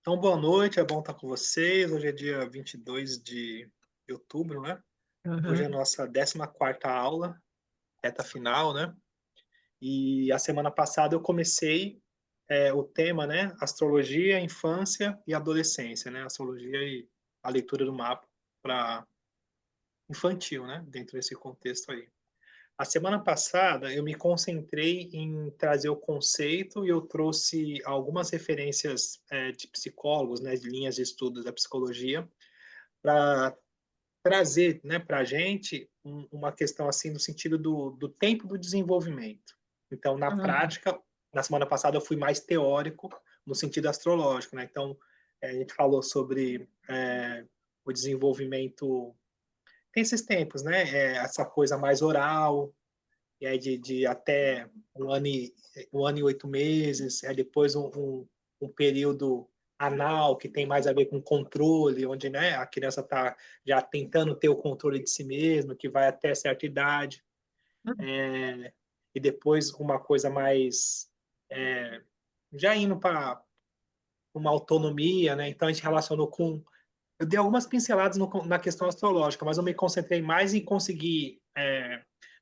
Então, boa noite, é bom estar com vocês. Hoje é dia 22 de outubro, né? Hoje é a Uhum, nossa 14ª aula, reta final, né? E a semana passada eu comecei o tema, né? Astrologia, infância e adolescência, né? Astrologia e a leitura do mapa para infantil, né? Dentro desse contexto aí. A semana passada eu me concentrei em trazer o conceito e eu trouxe algumas referências de psicólogos, né? De linhas de estudos da psicologia para trazer, né, para a gente uma questão assim no sentido do tempo do desenvolvimento. Então, na uhum. prática, na semana passada eu fui mais teórico no sentido astrológico, né? Então, a gente falou sobre o desenvolvimento. Tem esses tempos, né? Essa coisa mais oral, e aí de até 1 ano e 8 meses, aí depois um período anal, que tem mais a ver com controle, onde, né, a criança está já tentando ter o controle de si mesma, que vai até certa idade, e depois uma coisa mais já indo para uma autonomia, né? Então a gente relacionou com. Eu dei algumas pinceladas na questão astrológica, mas eu me concentrei mais em conseguir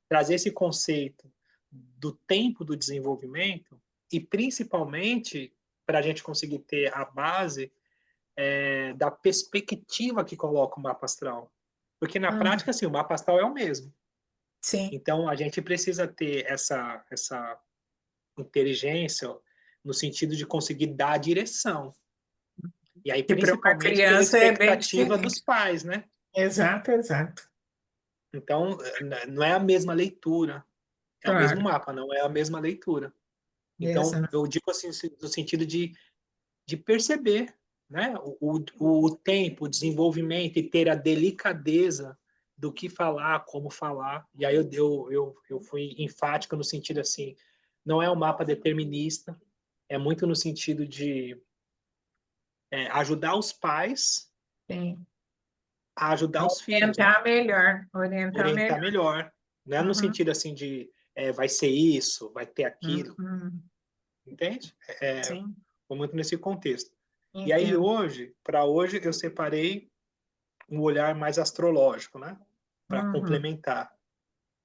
trazer esse conceito do tempo do desenvolvimento e principalmente para a gente conseguir ter a base da perspectiva que coloca o mapa astral. Porque na Uhum. prática, assim, o mapa astral é o mesmo. Sim, Então, a gente precisa ter essa inteligência no sentido de conseguir dar a direção. E aí, que para uma principalmente pela criança é bem expectativa dos diferente. pais, né? Exato, exato. Então, não é a mesma leitura, é o mesmo Claro. mapa, não é a mesma leitura. Então, Exato. eu digo assim, no sentido de perceber, né, o tempo, o desenvolvimento e ter a delicadeza do que falar, como falar. E aí eu fui enfático no sentido assim, não é um mapa determinista, é muito no sentido de ajudar os pais Sim. a ajudar os filhos, né? Orientar melhor, orientar Orientar melhor. melhor, não é no Uhum, sentido assim de vai ser isso, vai ter aquilo, uhum. entende? É, Sim, foi muito nesse contexto. E aí entendo. hoje, para hoje, eu separei um olhar mais astrológico, né? Para Uhum. complementar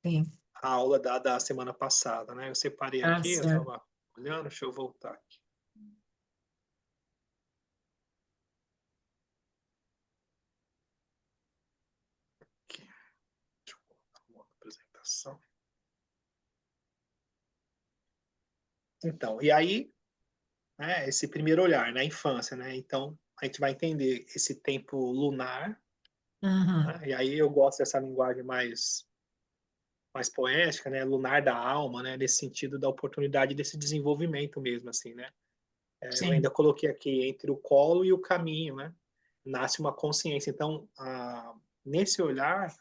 Sim, a aula da semana passada, né? Eu separei tá aqui, eu certo. estava olhando, deixa eu voltar aqui. Aqui, deixa eu colocar uma outra apresentação. Então, e aí, né, esse primeiro olhar, na infância, né? Então, a gente vai entender esse tempo lunar, Uhum. né? E aí eu gosto dessa linguagem mais poética, né? Lunar da alma, né? Nesse sentido da oportunidade desse desenvolvimento mesmo, assim, né? Eu Sim. ainda coloquei aqui entre o colo e o caminho, né? Nasce uma consciência. Então, nesse olhar,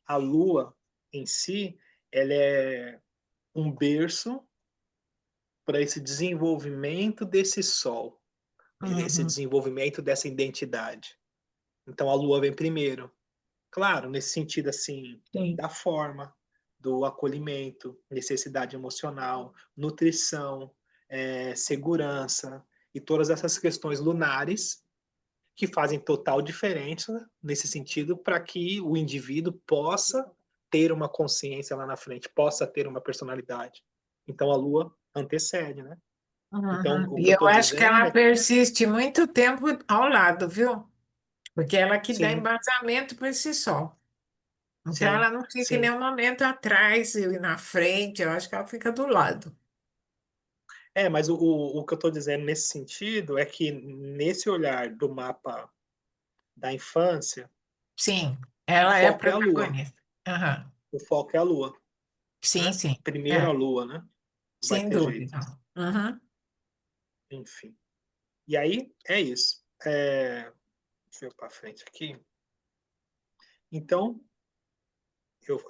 a Lua em si, ela é um berço para esse desenvolvimento desse Sol, esse Uhum. desenvolvimento dessa identidade. Então, a Lua vem primeiro. Claro, nesse sentido assim, Sim. da forma, do acolhimento, necessidade emocional, nutrição, segurança e todas essas questões lunares que fazem total diferença nesse sentido para que o indivíduo possa ter uma consciência lá na frente, possa ter uma personalidade. Então a Lua antecede, né? Então Uhum. o E que eu eu estou acho que dizendo ela é, persiste muito tempo ao lado, viu? Porque ela que dá sim, embasamento para esse sol. Então sim, ela não fica em sim. nenhum momento atrás e na frente, eu acho que ela fica do lado. Mas o que eu estou dizendo nesse sentido é que nesse olhar do mapa da infância, Sim, o ela é foco é a Lua. protagonista. Aham. O foco é a Lua, Sim, né? sim. Primeiro a É, Lua, né? Não vai sem ter jeito. dúvida. Uhum. Enfim. E aí é isso. Deixa eu ir para frente aqui. Então,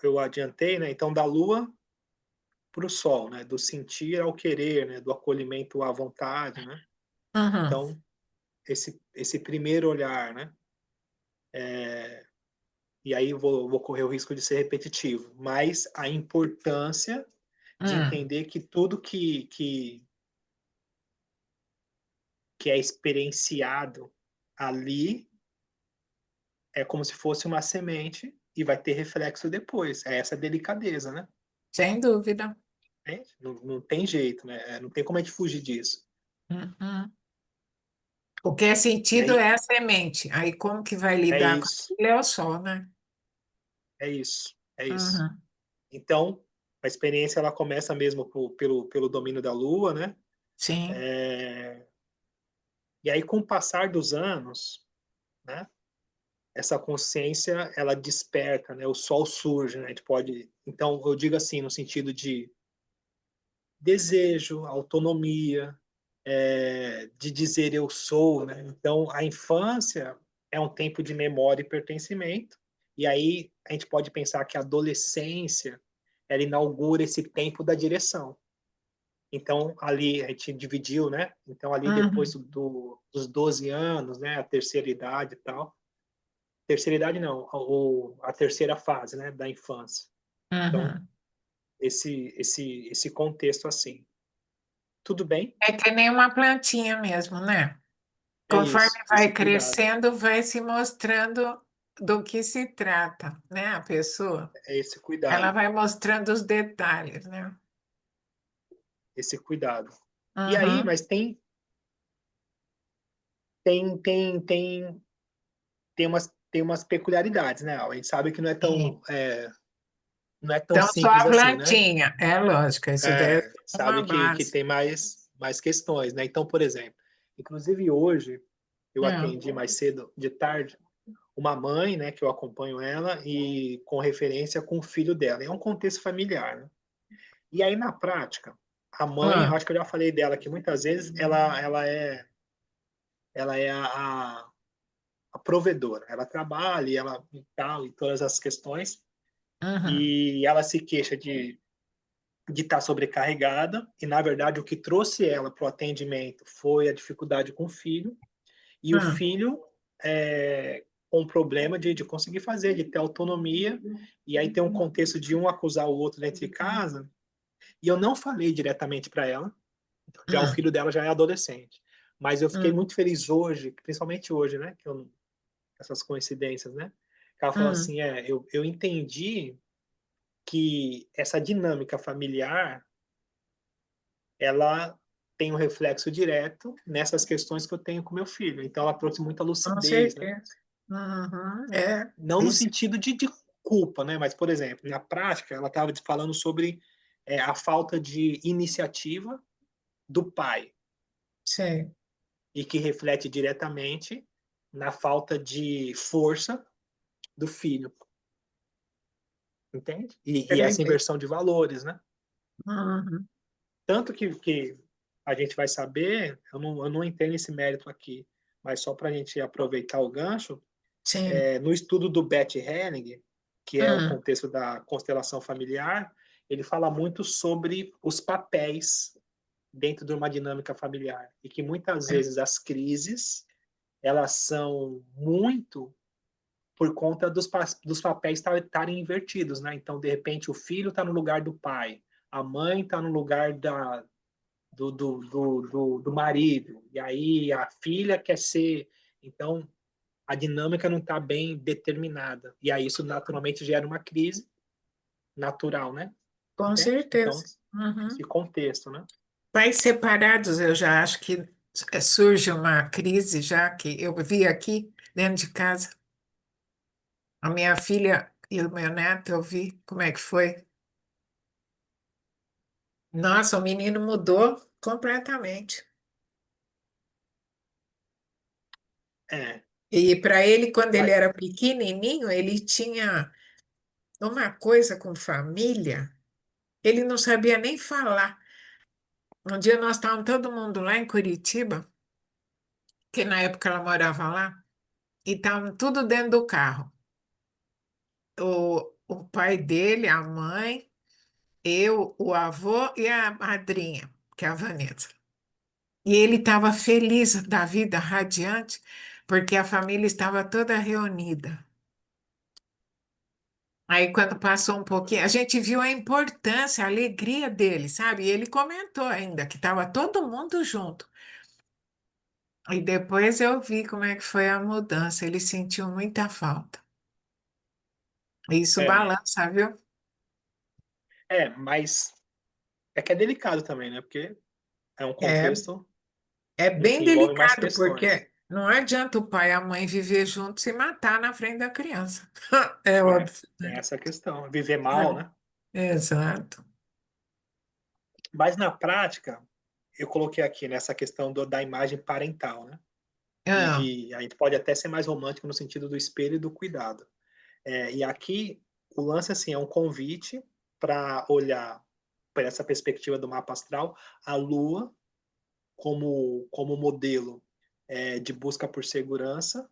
eu adiantei, né? Então, da Lua para o Sol, né? Do sentir ao querer, né? Do acolhimento à vontade, né? Uhum. Então, esse primeiro olhar, né? E aí vou correr o risco de ser repetitivo, mas a importância de Hum. entender que tudo que que é experienciado ali é como se fosse uma semente e vai ter reflexo depois. É essa delicadeza, né? Sem dúvida. Entende? Não, não tem jeito, né? Não tem como a gente fugir disso. Uhum. O que é E sentido aí é a semente. Aí como que vai é lidar com isso, aquilo é o sol, né? é isso, é isso. Uhum. Então, a experiência ela começa mesmo pelo domínio da Lua, né? Sim. E aí, com o passar dos anos, né? Essa consciência ela desperta, né? O sol surge, né? A gente pode, então eu digo assim no sentido de desejo, autonomia, de dizer eu sou, né? Então a infância é um tempo de memória e pertencimento, e aí a gente pode pensar que a adolescência ela inaugura esse tempo da direção. Então ali a gente dividiu, né? Então ali depois Uhum. dos 12 anos, né? A terceira idade e tal. Terceira idade não, a terceira fase, né? Da infância. Então Uhum. esse contexto assim. Tudo bem? É que nem uma plantinha mesmo, né? É Conforme isso, esse vai cuidado, crescendo, vai se mostrando do que se trata, né? A pessoa, é esse ela cuidado, vai mostrando os detalhes, né? esse cuidado. E aí, Uhum. mas tem tem tem tem umas peculiaridades, né? A gente sabe que Sim. não é tão Então, só simples a assim, né? plantinha, é lógico, isso daí é uma Sabe que base. tem mais questões, né? Então, por exemplo, inclusive hoje eu Não. atendi mais cedo de tarde uma mãe, né, que eu acompanho ela e com referência com o filho dela. É um contexto familiar, né? E aí na prática, a mãe, Ah, acho que eu já falei dela que muitas vezes ela é a provedora. Ela trabalha e ela e tal e todas as questões uhum, e ela se queixa de estar sobrecarregada e na verdade o que trouxe ela para o atendimento foi a dificuldade com o filho e o uhum, filho com problema de conseguir fazer, de ter autonomia, e aí tem um contexto de um acusar o outro dentro de casa, e eu não falei diretamente para ela, já o uhum, filho dela já é adolescente, mas eu fiquei uhum, muito feliz hoje, principalmente hoje, né, essas coincidências, né, que ela falou uhum. assim, eu entendi que essa dinâmica familiar, ela tem um reflexo direto nessas questões que eu tenho com meu filho. Então, ela trouxe muita Com lucidez, né? certeza. Uhum, é, Não no isso, sentido de culpa, né? Mas, por exemplo, na prática, ela estava falando sobre a falta de iniciativa do pai sei, e que reflete diretamente na falta de força do filho, entende? E essa acredito. inversão de valores, né? Uhum, Tanto que a gente vai saber, eu não entendo esse mérito aqui, mas só para a gente aproveitar o gancho, sim, no estudo do Bert Helling, que é o uhum, contexto da constelação familiar, ele fala muito sobre os papéis dentro de uma dinâmica familiar e que muitas é, vezes as crises elas são muito por conta dos papéis estarem invertidos, né? Então, de repente, o filho está no lugar do pai, a mãe está no lugar do marido, e aí a filha quer ser. Então, a dinâmica não está bem determinada. E aí isso naturalmente gera uma crise natural, né? com Entende? Então, certeza. Uhum. esse contexto, né? Pais separados, eu já acho que surge uma crise já que eu vi aqui dentro de casa. A minha filha e o meu neto, eu vi como é que foi. Nossa, o menino mudou completamente. É, E para ele, quando ele vai, era pequenininho, ele tinha uma coisa com família, ele não sabia nem falar. Um dia nós estávamos todo mundo lá em Curitiba, que na época ela morava lá, e estavam tudo dentro do carro. O pai dele, a mãe, eu, o avô e a madrinha, que é a Vanessa. E ele estava feliz da vida, radiante, porque a família estava toda reunida. Aí, quando passou um pouquinho, a gente viu a importância, a alegria dele, sabe? E ele comentou ainda que estava todo mundo junto. E depois eu vi como é que foi a mudança. Ele sentiu muita falta. Isso É, balança, viu? mas é que é delicado também, né? Porque é um É, contexto é em bem que envolve mais delicado, questões. porque não adianta o pai e a mãe viver juntos e se matar na frente da criança. É É, óbvio, tem né? essa questão. Viver mal, né? Exato. Mas na prática, eu coloquei aqui nessa questão da imagem parental, né? Ah, E a gente pode até ser mais romântico no sentido do espelho e do cuidado. E aqui o lance assim é um convite para olhar por essa perspectiva do mapa astral a Lua como modelo de busca por segurança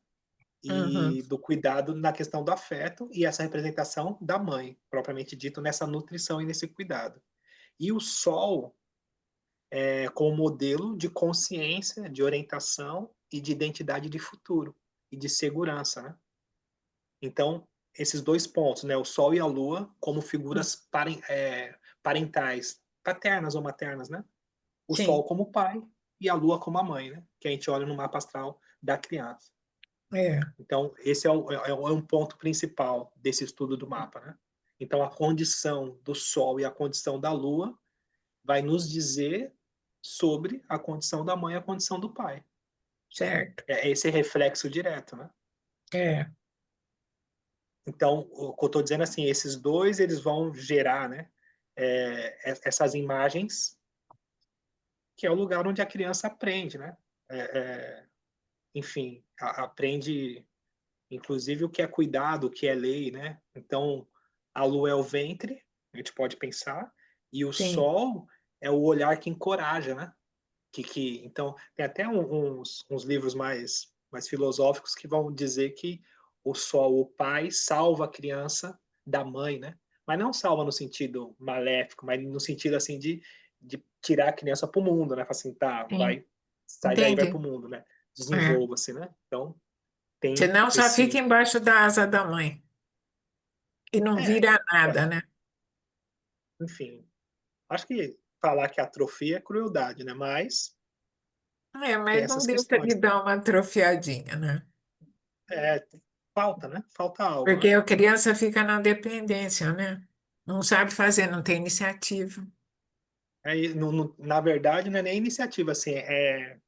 uhum, e do cuidado na questão do afeto e essa representação da mãe, propriamente dito, nessa nutrição e nesse cuidado. E o Sol como modelo de consciência, de orientação e de identidade de futuro e de segurança, né? Então, esses dois pontos, né, o Sol e a Lua, como figuras parentais, paternas ou maternas, né? O Sol sim, como pai e a Lua como a mãe, né? Que a gente olha no mapa astral da criança. é, Então, esse é um ponto principal desse estudo do mapa, né? Então, a condição do Sol e a condição da Lua vai nos dizer sobre a condição da mãe e a condição do pai. certo. É esse reflexo direto, né? É, Então, o que eu estou dizendo assim, esses dois eles vão gerar, né, essas imagens, que é o lugar onde a criança aprende, né? É, enfim, aprende, inclusive, o que é cuidado, o que é lei, né? Então, a lua é o ventre, a gente pode pensar, e o sim, sol é o olhar que encoraja, né? Então, tem até uns livros mais filosóficos que vão dizer que o sol, o pai, salva a criança da mãe, né? Mas não salva no sentido maléfico, mas no sentido assim de tirar a criança para o mundo, né? Fala assim, tá, sim, vai, sai daí, vai para entendi. o mundo, né? É. Desenvolva-se, né? Então, tem Senão só fica esse. embaixo da asa da mãe e não É, vira nada, né? enfim, acho que falar que atrofia é crueldade, né? Mas É, tem mas não essas deixa de questões. dar uma atrofiadinha, né? É, falta, né? Falta algo, Porque né? a criança fica na dependência, né? Não sabe fazer, não tem iniciativa. Na verdade, não é nem iniciativa, assim, é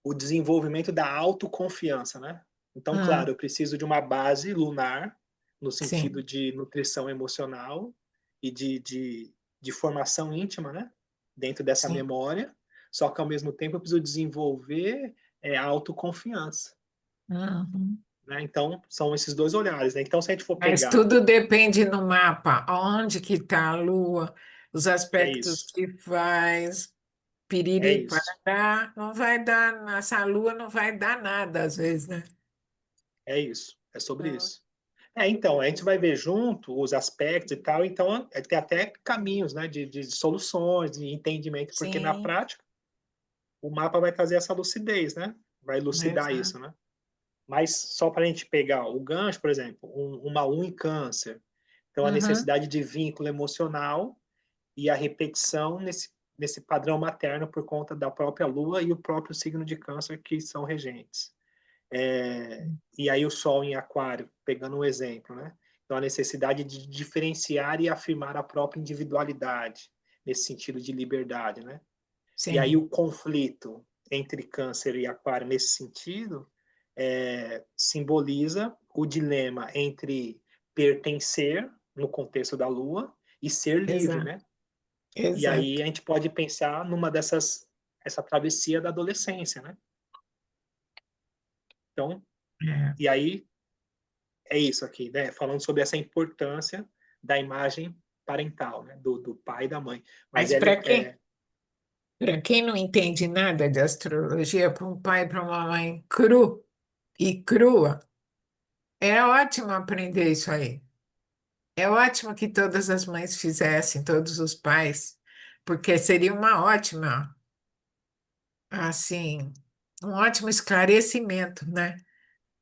o desenvolvimento da autoconfiança, né? Então, claro, Hum, eu preciso de uma base lunar, no sentido sim, de nutrição emocional e de formação íntima, né? Dentro dessa sim. memória, só que ao mesmo tempo eu preciso desenvolver a autoconfiança, Uhum. né? Então, são esses dois olhares, né? Então, se a gente for Mas pegar, tudo depende no mapa, onde que está a Lua, os é aspectos isso, que faz, é piriri, isso, parará, não vai dar, essa Lua não vai dar nada às vezes, né? é isso, é sobre Hum, isso. Então, a gente vai ver junto os aspectos e tal, então tem até caminhos, né, de soluções, de entendimento, porque na sim, prática o mapa vai trazer essa lucidez, né? Vai elucidar exato. isso, né? Mas só para a gente pegar o gancho, por exemplo, uma lua em câncer, então a Uhum, necessidade de vínculo emocional e a repetição nesse padrão materno por conta da própria lua e o próprio signo de câncer que são regentes. E aí o Sol em Aquário, pegando um exemplo, né? Então a necessidade de diferenciar e afirmar a própria individualidade, nesse sentido de liberdade, né? E aí sim, o conflito entre Câncer e Aquário nesse sentido simboliza o dilema entre pertencer no contexto da Lua e ser livre, exato, né? E aí exato. a gente pode pensar numa essa travessia da adolescência, né? Então, É. e aí é isso aqui, né? Falando sobre essa importância da imagem parental, né? Do pai e da mãe. Mas Mas para quem não entende nada de astrologia, para um pai e para uma mãe cru e crua, é ótimo aprender isso aí. É ótimo que todas as mães fizessem, todos os pais, porque seria uma ótima, assim, um ótimo esclarecimento, né?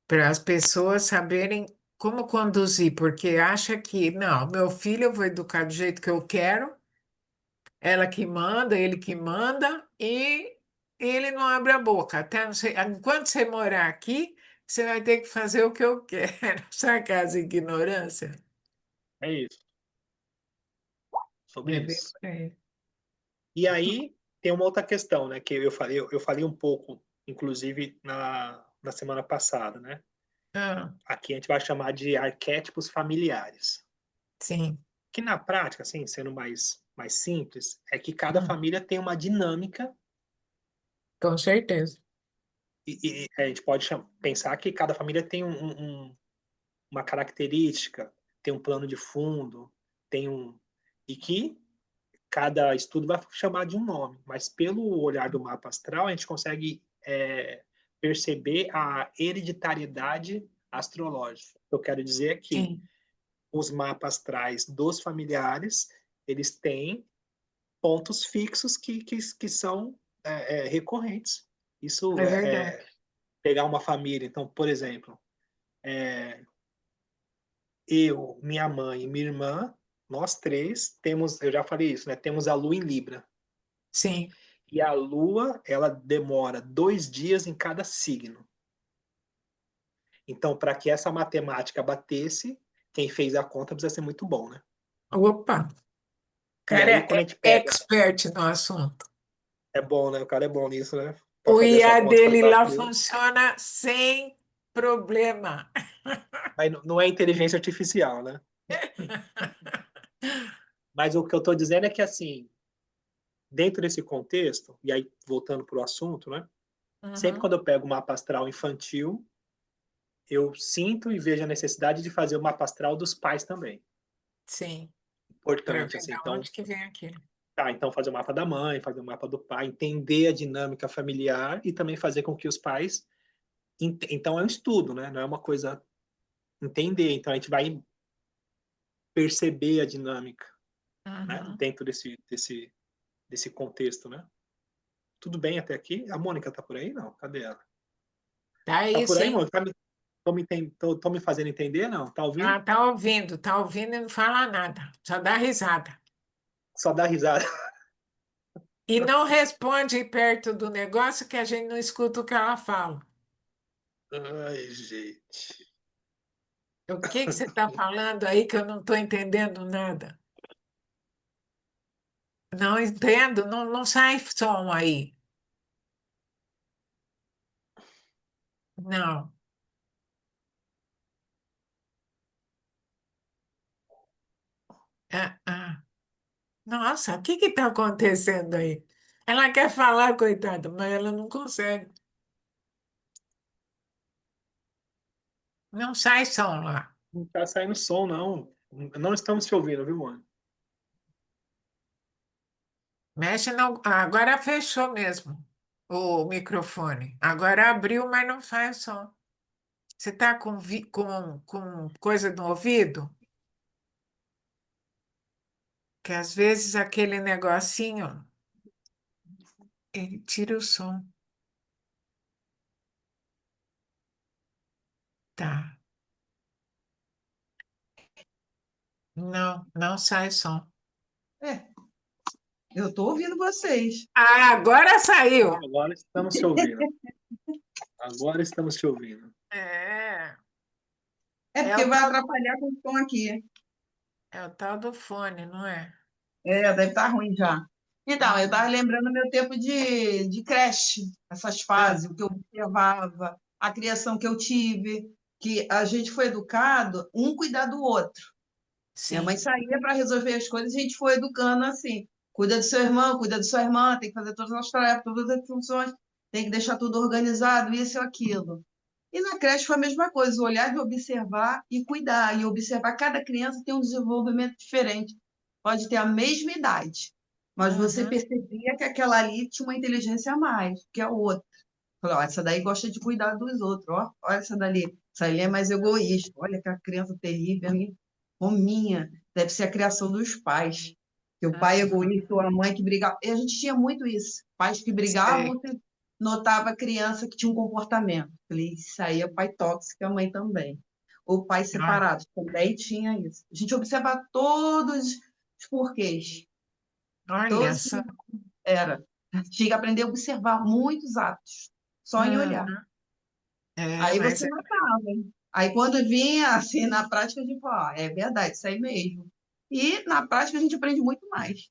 Para as pessoas saberem como conduzir, porque acha que, não, meu filho eu vou educar do jeito que eu quero, ela que manda, ele que manda, ele não abre a boca. Até não sei, enquanto você morar aqui, você vai ter que fazer o que eu quero. Sabe essa ignorância? É isso, É sobre bem isso. por aí. E aí tem uma outra questão, né, que eu falei um pouco, inclusive na semana passada, né? Ah, Aqui a gente vai chamar de arquétipos familiares. sim. Que na prática, assim, sendo mais simples, é que cada Hum, família tem uma dinâmica com certeza. e a gente pode pensar que cada família tem uma característica, tem um plano de fundo, tem um. E que cada estudo vai chamar de um nome, mas pelo olhar do mapa astral, a gente consegue perceber a hereditariedade astrológica. Eu quero dizer que Sim, os mapas astrais dos familiares, eles têm pontos fixos que são recorrentes. Isso é verdade. pegar uma família. Então, por exemplo, eu, minha mãe e minha irmã, nós três temos, eu já falei isso, né? Temos a Lua em Libra. Sim. E a Lua, ela demora 2 dias em cada signo. Então, para que essa matemática batesse, quem fez a conta precisa ser muito bom, né? Opa, o E cara aí, quando a gente é pega, expert no assunto. é bom, né? O cara é bom nisso, né? Para O fazer essa IA conta dele lá bater. funciona sem problema. Mas não é inteligência artificial, né? Mas o que eu estou dizendo é que, assim, dentro desse contexto, e aí voltando para o assunto, né? Sempre Uhum, quando eu pego o mapa astral infantil, eu sinto e vejo a necessidade de fazer o mapa astral dos pais também. sim, para Importante, ver assim. de Então, onde que vem aquilo. tá, então fazer o mapa da mãe, fazer o mapa do pai, entender a dinâmica familiar e também fazer com que os pais. Então é um estudo, né? Não é uma coisa entender. Então a gente vai perceber a dinâmica, né? Uhum. Dentro desse contexto, né? Tudo bem até aqui? A Mônica tá por aí? Não, cadê ela? Tá Tá aí, por aí, sim. Mônica? Tô me fazendo entender? Não? Tá ouvindo? Ah, tá ouvindo e não fala nada, só dá risada. Só dá risada. E não responde perto do negócio que a gente não escuta o que ela fala. Ai, gente. O que que você está falando aí que eu não estou entendendo nada? Não entendo, não, não sai som aí. Não. Ah, ah. Nossa, o que está acontecendo aí? Ela quer falar, coitada, mas ela não consegue. Não sai som lá. Não tá saindo som, não. Não estamos te ouvindo, viu, Mônica? Mexe no... Ah, agora fechou mesmo o microfone. Agora abriu, mas não faz som. Você está com coisa no ouvido? Que às vezes aquele negocinho, ele tira o som. Tá. Não, não sai som. É, eu estou ouvindo vocês. Ah, agora Ah, saiu. agora estamos te ouvindo. Agora estamos te ouvindo. É, É é porque o vai tal, atrapalhar com o som aqui. é o tal do fone, não é? É, deve estar ruim já. Então, eu estava Uhum. lembrando meu tempo de creche, essas É, fases, o que eu observava, a criação que eu tive, que a gente foi educado, um cuidar do outro. Minha mãe Sim. saía para resolver as coisas e a gente foi educando assim: cuida do seu irmão, cuida da sua irmã, tem que fazer todas as tarefas, todas as funções, tem que deixar tudo organizado, isso e aquilo. E na creche foi a mesma coisa, o olhar de observar e cuidar, e observar cada criança tem um desenvolvimento diferente. Pode ter a mesma idade, mas você Uhum. percebia que aquela ali tinha uma inteligência a mais que a outra. Falei, ó, essa daí gosta de cuidar dos outros, ó, olha essa dali. Essa ali é mais egoísta. Olha que a criança terrível, hein? Minha, deve ser a criação dos pais. Que o pai é Uhum. egoísta, ou a mãe que brigava. E a gente tinha muito isso. Pais que brigavam, Sei. você notava a criança que tinha um comportamento. Falei, isso aí é o pai tóxico, a mãe também. Ou pais Olha, separados, também tinha isso. A gente observa todos os porquês. olha Todos só. era. Tinha que aprender a observar muitos atos, só em olhar. Uhum. É, Aí mas você notava. Aí quando vinha assim na prática, a gente falava, é verdade, isso aí mesmo. E na prática a gente aprende muito mais.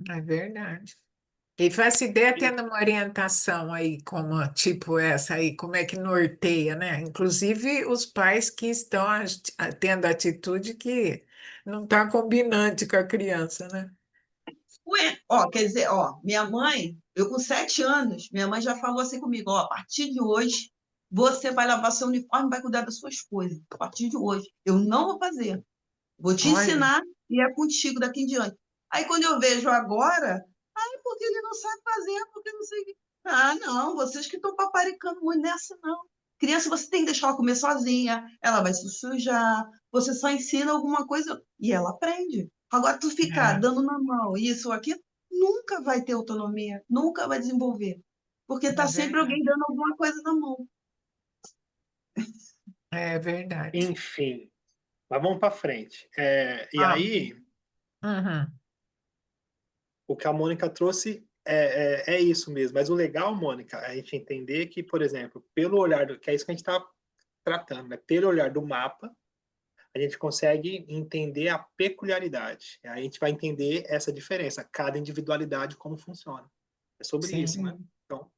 é verdade. E faz ideia tendo uma orientação aí, como tipo essa aí, como é que norteia, né? Inclusive os pais que estão tendo atitude que não está combinante com a criança, né? Ué, ó, quer dizer, ó, minha mãe, eu com 7 anos, minha mãe já falou assim comigo, ó, a partir de hoje, você vai lavar seu uniforme e vai cuidar das suas coisas. A partir de hoje, eu não vou fazer. Vou te Olha, ensinar e é contigo daqui em diante. Aí quando eu vejo agora, ai, porque ele não sabe fazer, porque não sei o quê. Ah, não, vocês que estão paparicando muito nessa, não. Criança, você tem que deixar ela comer sozinha, ela vai se sujar, você só ensina alguma coisa e ela aprende. Agora, tu ficar dando na mão isso ou aquilo, nunca vai ter autonomia, nunca vai desenvolver. Porque é está sempre alguém verdade. dando alguma coisa na mão. É verdade. Enfim, mas vamos para frente. E Ah, aí, uhum, o que a Mônica trouxe é isso mesmo. Mas o legal, Mônica, é a gente entender que, por exemplo, pelo olhar que é isso que a gente está tratando, né? Pelo olhar do mapa, a gente consegue entender a peculiaridade. Aí a gente vai entender essa diferença, cada individualidade, como funciona. É sobre isso, sim, né? Sim. Então,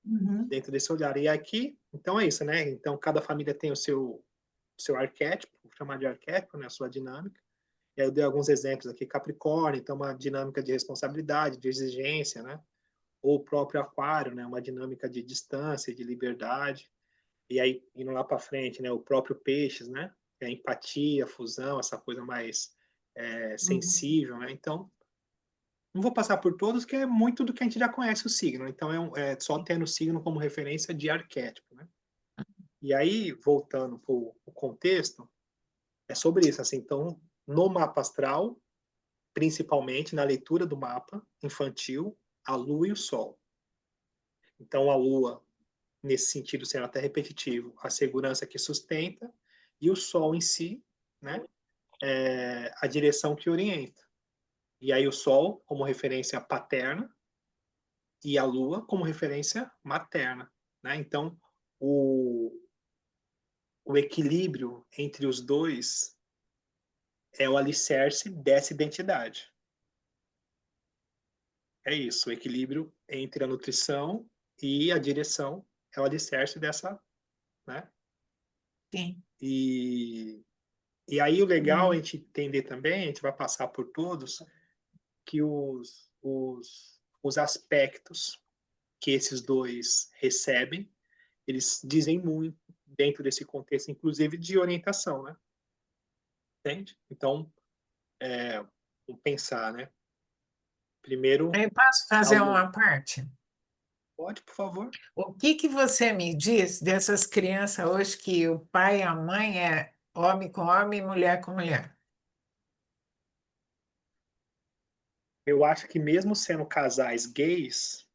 Uhum. dentro desse olhar. E aqui, então é isso, né? Então, cada família tem o seu arquétipo, vou chamar de arquétipo, né? A sua dinâmica. E aí eu dei alguns exemplos aqui. Capricórnio, então, uma dinâmica de responsabilidade, de exigência, né? Ou o próprio Aquário, né? Uma dinâmica de distância, de liberdade. E aí, indo lá para frente, né? O próprio Peixes, né? É a empatia, a fusão, essa coisa mais Uhum. sensível, né? Então, não vou passar por todos, que é muito do que a gente já conhece o signo. Então, é só tendo o signo como referência de arquétipo, né? E aí, voltando para o contexto, é sobre isso. Assim, então, no mapa astral, principalmente na leitura do mapa infantil, a Lua e o Sol. Então, a Lua, nesse sentido, sendo até repetitivo, a segurança que sustenta, e o Sol em si, né, a direção que orienta. E aí o Sol como referência paterna e a Lua como referência materna. Né? Então, o, o equilíbrio entre os dois é o alicerce dessa identidade. É isso, o equilíbrio entre a nutrição e a direção é o alicerce dessa, né? sim. E, e aí o legal é a gente entender também, a gente vai passar por todos, que os aspectos que esses dois recebem, eles dizem muito dentro desse contexto, inclusive de orientação, né? Entende? Então, vamos pensar, né? Primeiro, Eu posso a fazer Lua. uma parte? Pode, por favor? O que que você me diz dessas crianças hoje que o pai e a mãe é homem com homem e mulher com mulher? Eu acho que mesmo sendo casais gays,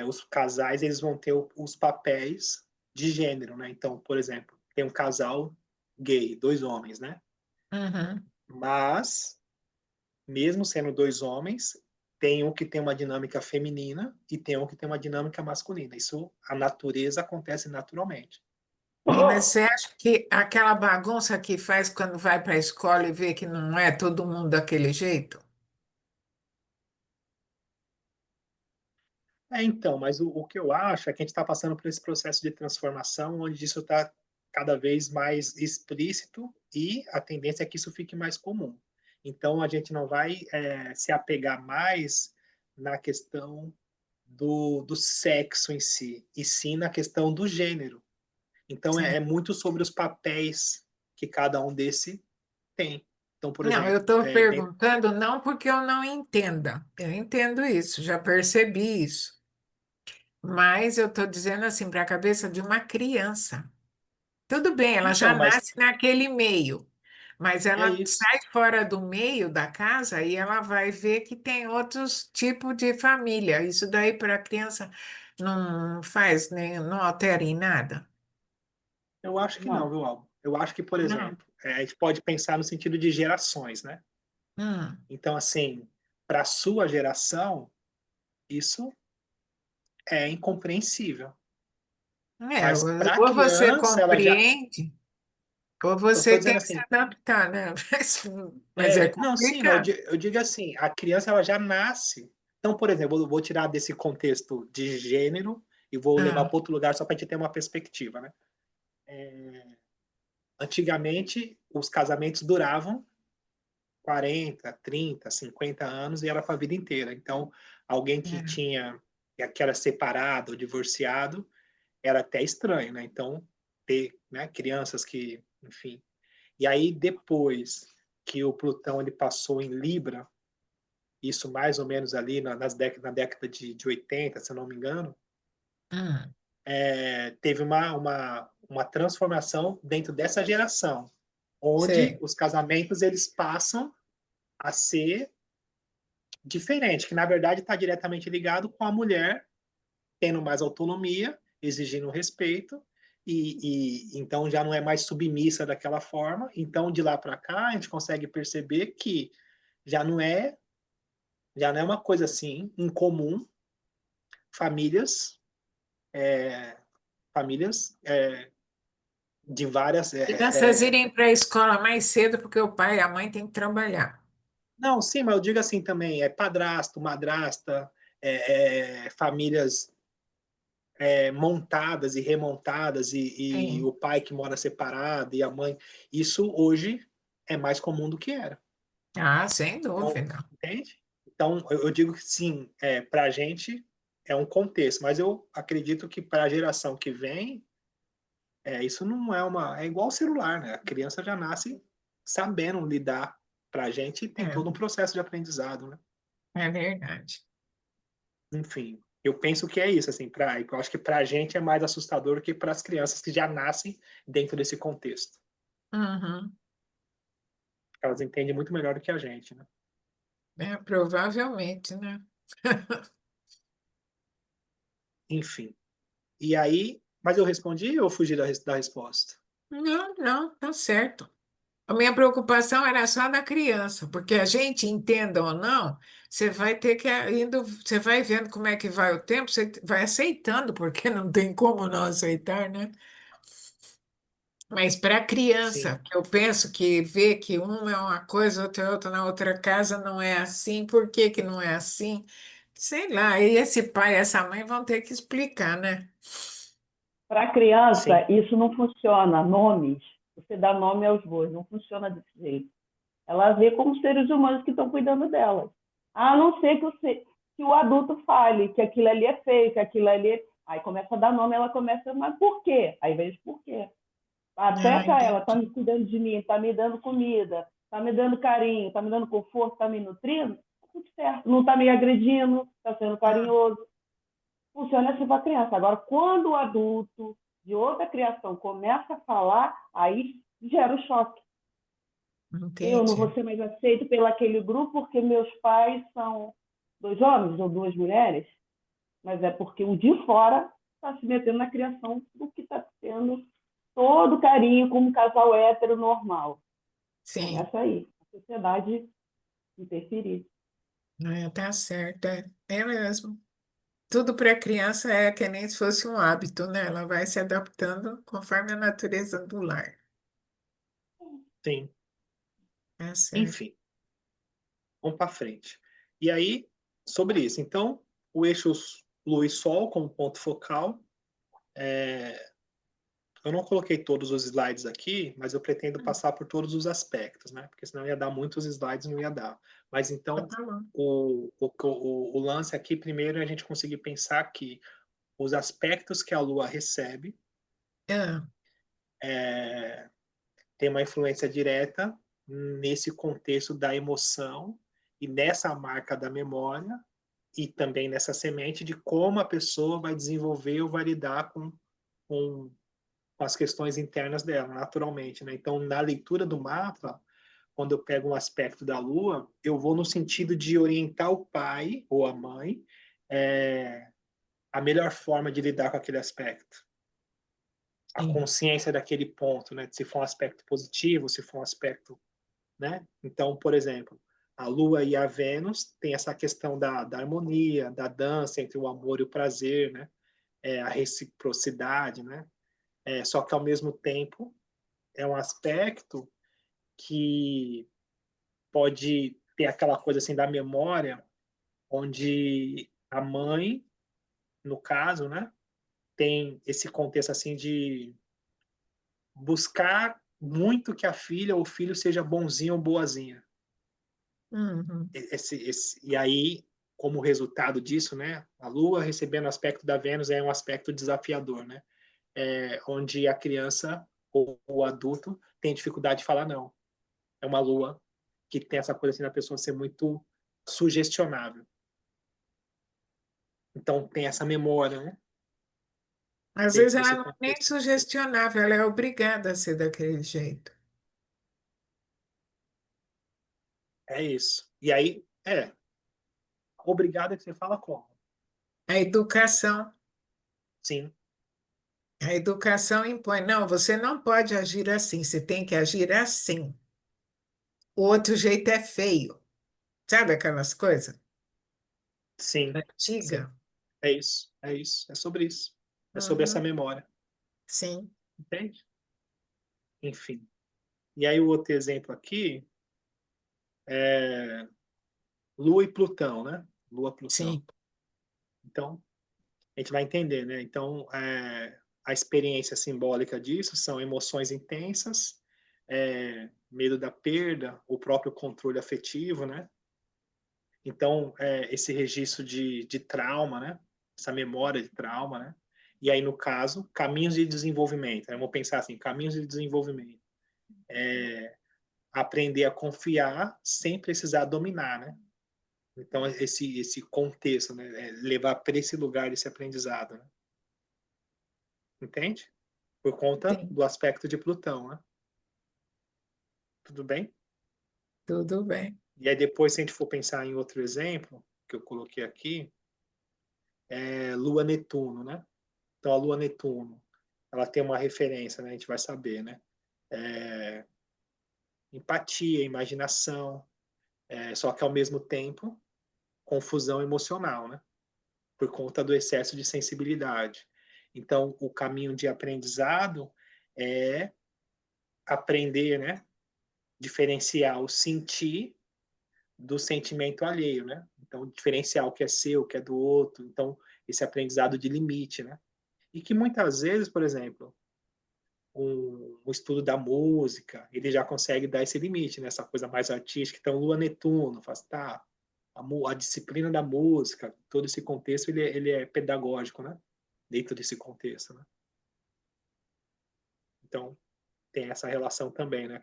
os casais eles vão ter os papéis de gênero, né? Então, por exemplo, tem um casal gay, dois homens, né? Uhum. Mas, mesmo sendo dois homens, tem um que tem uma dinâmica feminina e tem um que tem uma dinâmica masculina. Isso, a natureza acontece naturalmente. Mas você acha que aquela bagunça que faz quando vai para a escola e vê que não é todo mundo daquele jeito? Então, mas o que eu acho é que a gente está passando por esse processo de transformação, onde isso está cada vez mais explícito e a tendência é que isso fique mais comum. Então, a gente não vai se apegar mais na questão do sexo em si, e sim na questão do gênero. Então, é Sim. muito sobre os papéis que cada um desse tem. Então, por Não, eu exemplo, estou perguntando não porque eu não entenda. Eu entendo isso, já percebi isso. Mas eu estou dizendo assim, para a cabeça de uma criança. Tudo bem, ela já então, mas nasce naquele meio, mas é ela isso. sai fora do meio da casa e ela vai ver que tem outros tipos de família. Isso daí para a criança não faz, nem, não altera em nada. Eu acho que não, Não. viu, Alvo? Eu acho que, por Não. exemplo, a gente pode pensar no sentido de gerações, né? Hum, Então, assim, para a sua geração, Isso é incompreensível. É, Mas para a ou você criança, ela já. compreende, ou Eu estou você tem dizendo que se assim, adaptar, né? Mas é não, sim, mas complicado. eu digo assim, a criança ela já nasce. Então, por exemplo, eu vou tirar desse contexto de gênero e vou levar Ah, para outro lugar só para a gente ter uma perspectiva, né? Antigamente, os casamentos duravam 40, 30, 50 anos e era para a vida inteira. Então, alguém é. que era separado ou divorciado era até estranho, né? Então, ter, né, crianças que, enfim. E aí, depois que o Plutão ele passou em Libra, isso mais ou menos ali na década de 80, se eu não me engano, Hum, teve uma transformação dentro dessa geração, onde sei. os casamentos eles passam a ser diferente, que na verdade está diretamente ligado com a mulher tendo mais autonomia, exigindo respeito, e então já não é mais submissa daquela forma. Então, de lá para cá, a gente consegue perceber que já não é, já não é uma coisa assim incomum famílias, famílias de várias. Crianças irem para a escola mais cedo porque o pai e a mãe têm que trabalhar. Não, sim, mas eu digo assim também, é padrasto, madrasta, famílias montadas e remontadas e Sim. o pai que mora separado e a mãe, isso hoje é mais comum do que era. Ah, sem Então, dúvida. entende? Então, eu digo que sim, para a gente é um contexto, mas eu acredito que para a geração que vem, isso não é uma. É igual o celular, né? A criança já nasce sabendo lidar. Para a gente tem É, todo um processo de aprendizado, né? é verdade. Enfim, eu penso que é isso, assim, eu acho que para a gente é mais assustador do que para as crianças que já nascem dentro desse contexto. Uhum. Elas entendem muito melhor do que a gente, né? É, provavelmente, né? Enfim. E aí, mas eu respondi ou fugi da resposta? Não, não, tá certo. A minha preocupação era só da criança, porque a gente, entenda ou não, você vai ter que indo, você vai vendo como é que vai o tempo, você vai aceitando, porque não tem como não aceitar, né? Mas para a Sim, criança, que eu penso que vê que uma é uma coisa, outra é outra, na outra casa não é assim, por que que não é assim? Sei lá, e esse pai e essa mãe vão ter que explicar, né? Para a criança, sim, isso não funciona. Nomes, você dá nome aos bois, não funciona desse jeito. Ela vê como seres humanos que estão cuidando delas. A não ser que o adulto fale que aquilo ali é feio, que aquilo ali é... Aí começa a dar nome, ela começa, mas por quê? Aí vem os porquê. Até Ah, para ela, está entendi. me cuidando de mim, está me dando comida, está me dando carinho, está me dando conforto, está me nutrindo, tá tudo certo. Não está me agredindo, está sendo Ah, carinhoso. Funciona assim para a criança. Agora, quando o adulto de outra criação começa a falar, aí gera o choque. Eu não vou entendi. ser mais aceito pelo aquele grupo porque meus pais são dois homens ou duas mulheres, mas é porque o de fora está se metendo na criação do que está tendo todo carinho como um casal hétero normal. Sim, Começa aí, a sociedade interferir. tá certo. É mesmo. Tudo para a criança é que nem se fosse um hábito, né? Ela vai se adaptando conforme a natureza do lar. sim. É certo. Enfim, vamos para frente. E aí, sobre isso. Então, o eixo Lua e Sol como ponto focal. Eu não coloquei todos os slides aqui, mas eu pretendo passar por todos os aspectos, né? Porque senão ia dar muitos slides e não ia dar. Mas Então, então, tá bom. o lance aqui, primeiro, é a gente conseguir pensar que os aspectos que a Lua recebe Ah, têm uma influência direta nesse contexto da emoção e nessa marca da memória e também nessa semente de como a pessoa vai desenvolver ou vai lidar com com as questões internas dela, naturalmente, né? Então, na leitura do mapa, quando eu pego um aspecto da Lua, eu vou no sentido de orientar o pai ou a mãe a melhor forma de lidar com aquele aspecto, a sim. consciência daquele ponto, né? Se for um aspecto positivo, se for um aspecto, né? Então, por exemplo, a Lua e a Vênus tem essa questão da harmonia, da dança entre o amor e o prazer, né? A reciprocidade, né? Só que, ao mesmo tempo, é um aspecto que pode ter aquela coisa assim da memória, onde a mãe, no caso, né, tem esse contexto assim de buscar muito que a filha ou o filho seja bonzinho ou boazinha. Uhum. E aí, como resultado disso, né, a Lua recebendo o aspecto da Vênus é um aspecto desafiador, né, onde a criança ou o adulto tem dificuldade de falar não. É uma Lua que tem essa coisa assim da pessoa ser muito sugestionável. Então tem essa memória, né? Às vezes Dentro ela desse não é nem contexto. sugestionável, ela é obrigada a ser daquele jeito. É isso. E aí, obrigado é que você fala como? A educação, Sim, a educação impõe, não, você não pode agir assim, você tem que agir assim. O outro jeito é feio. Sabe aquelas coisas? sim, sim. Antiga? É isso, é isso. É sobre isso. É sobre essa Uhum. memória. Sim, Entende? Enfim. E aí o outro exemplo aqui é Lua e Plutão, né? Lua, Plutão. sim, Então, a gente vai entender, né? Então, a experiência simbólica disso são emoções intensas, medo da perda, o próprio controle afetivo, né? Então, esse registro de trauma, né? Essa memória de trauma, né? E aí, no caso, caminhos de desenvolvimento. Vamos pensar assim, caminhos de desenvolvimento. Aprender a confiar sem precisar dominar, né? Então, esse contexto, né? Levar para esse lugar, esse aprendizado, né? Entende? Por conta sim, do aspecto de Plutão, né? Tudo bem? tudo bem. E aí, depois, se a gente for pensar em outro exemplo, que eu coloquei aqui, Lua Netuno, né? Então, a Lua Netuno, ela tem uma referência, né? A gente vai saber, né? Empatia, imaginação, só que ao mesmo tempo confusão emocional, né? Por conta do excesso de sensibilidade. Então, o caminho de aprendizado é aprender, né? Diferenciar o sentir do sentimento alheio, né? Então, diferenciar o que é seu, o que é do outro. Então, esse aprendizado de limite, né? E que muitas vezes, por exemplo, um estudo da música, ele já consegue dar esse limite, né? Essa coisa mais artística. Então, Lua Netuno, faz, tá, a disciplina da música, todo esse contexto, ele é pedagógico, né? Dentro desse contexto, né? Então, tem essa relação também, né?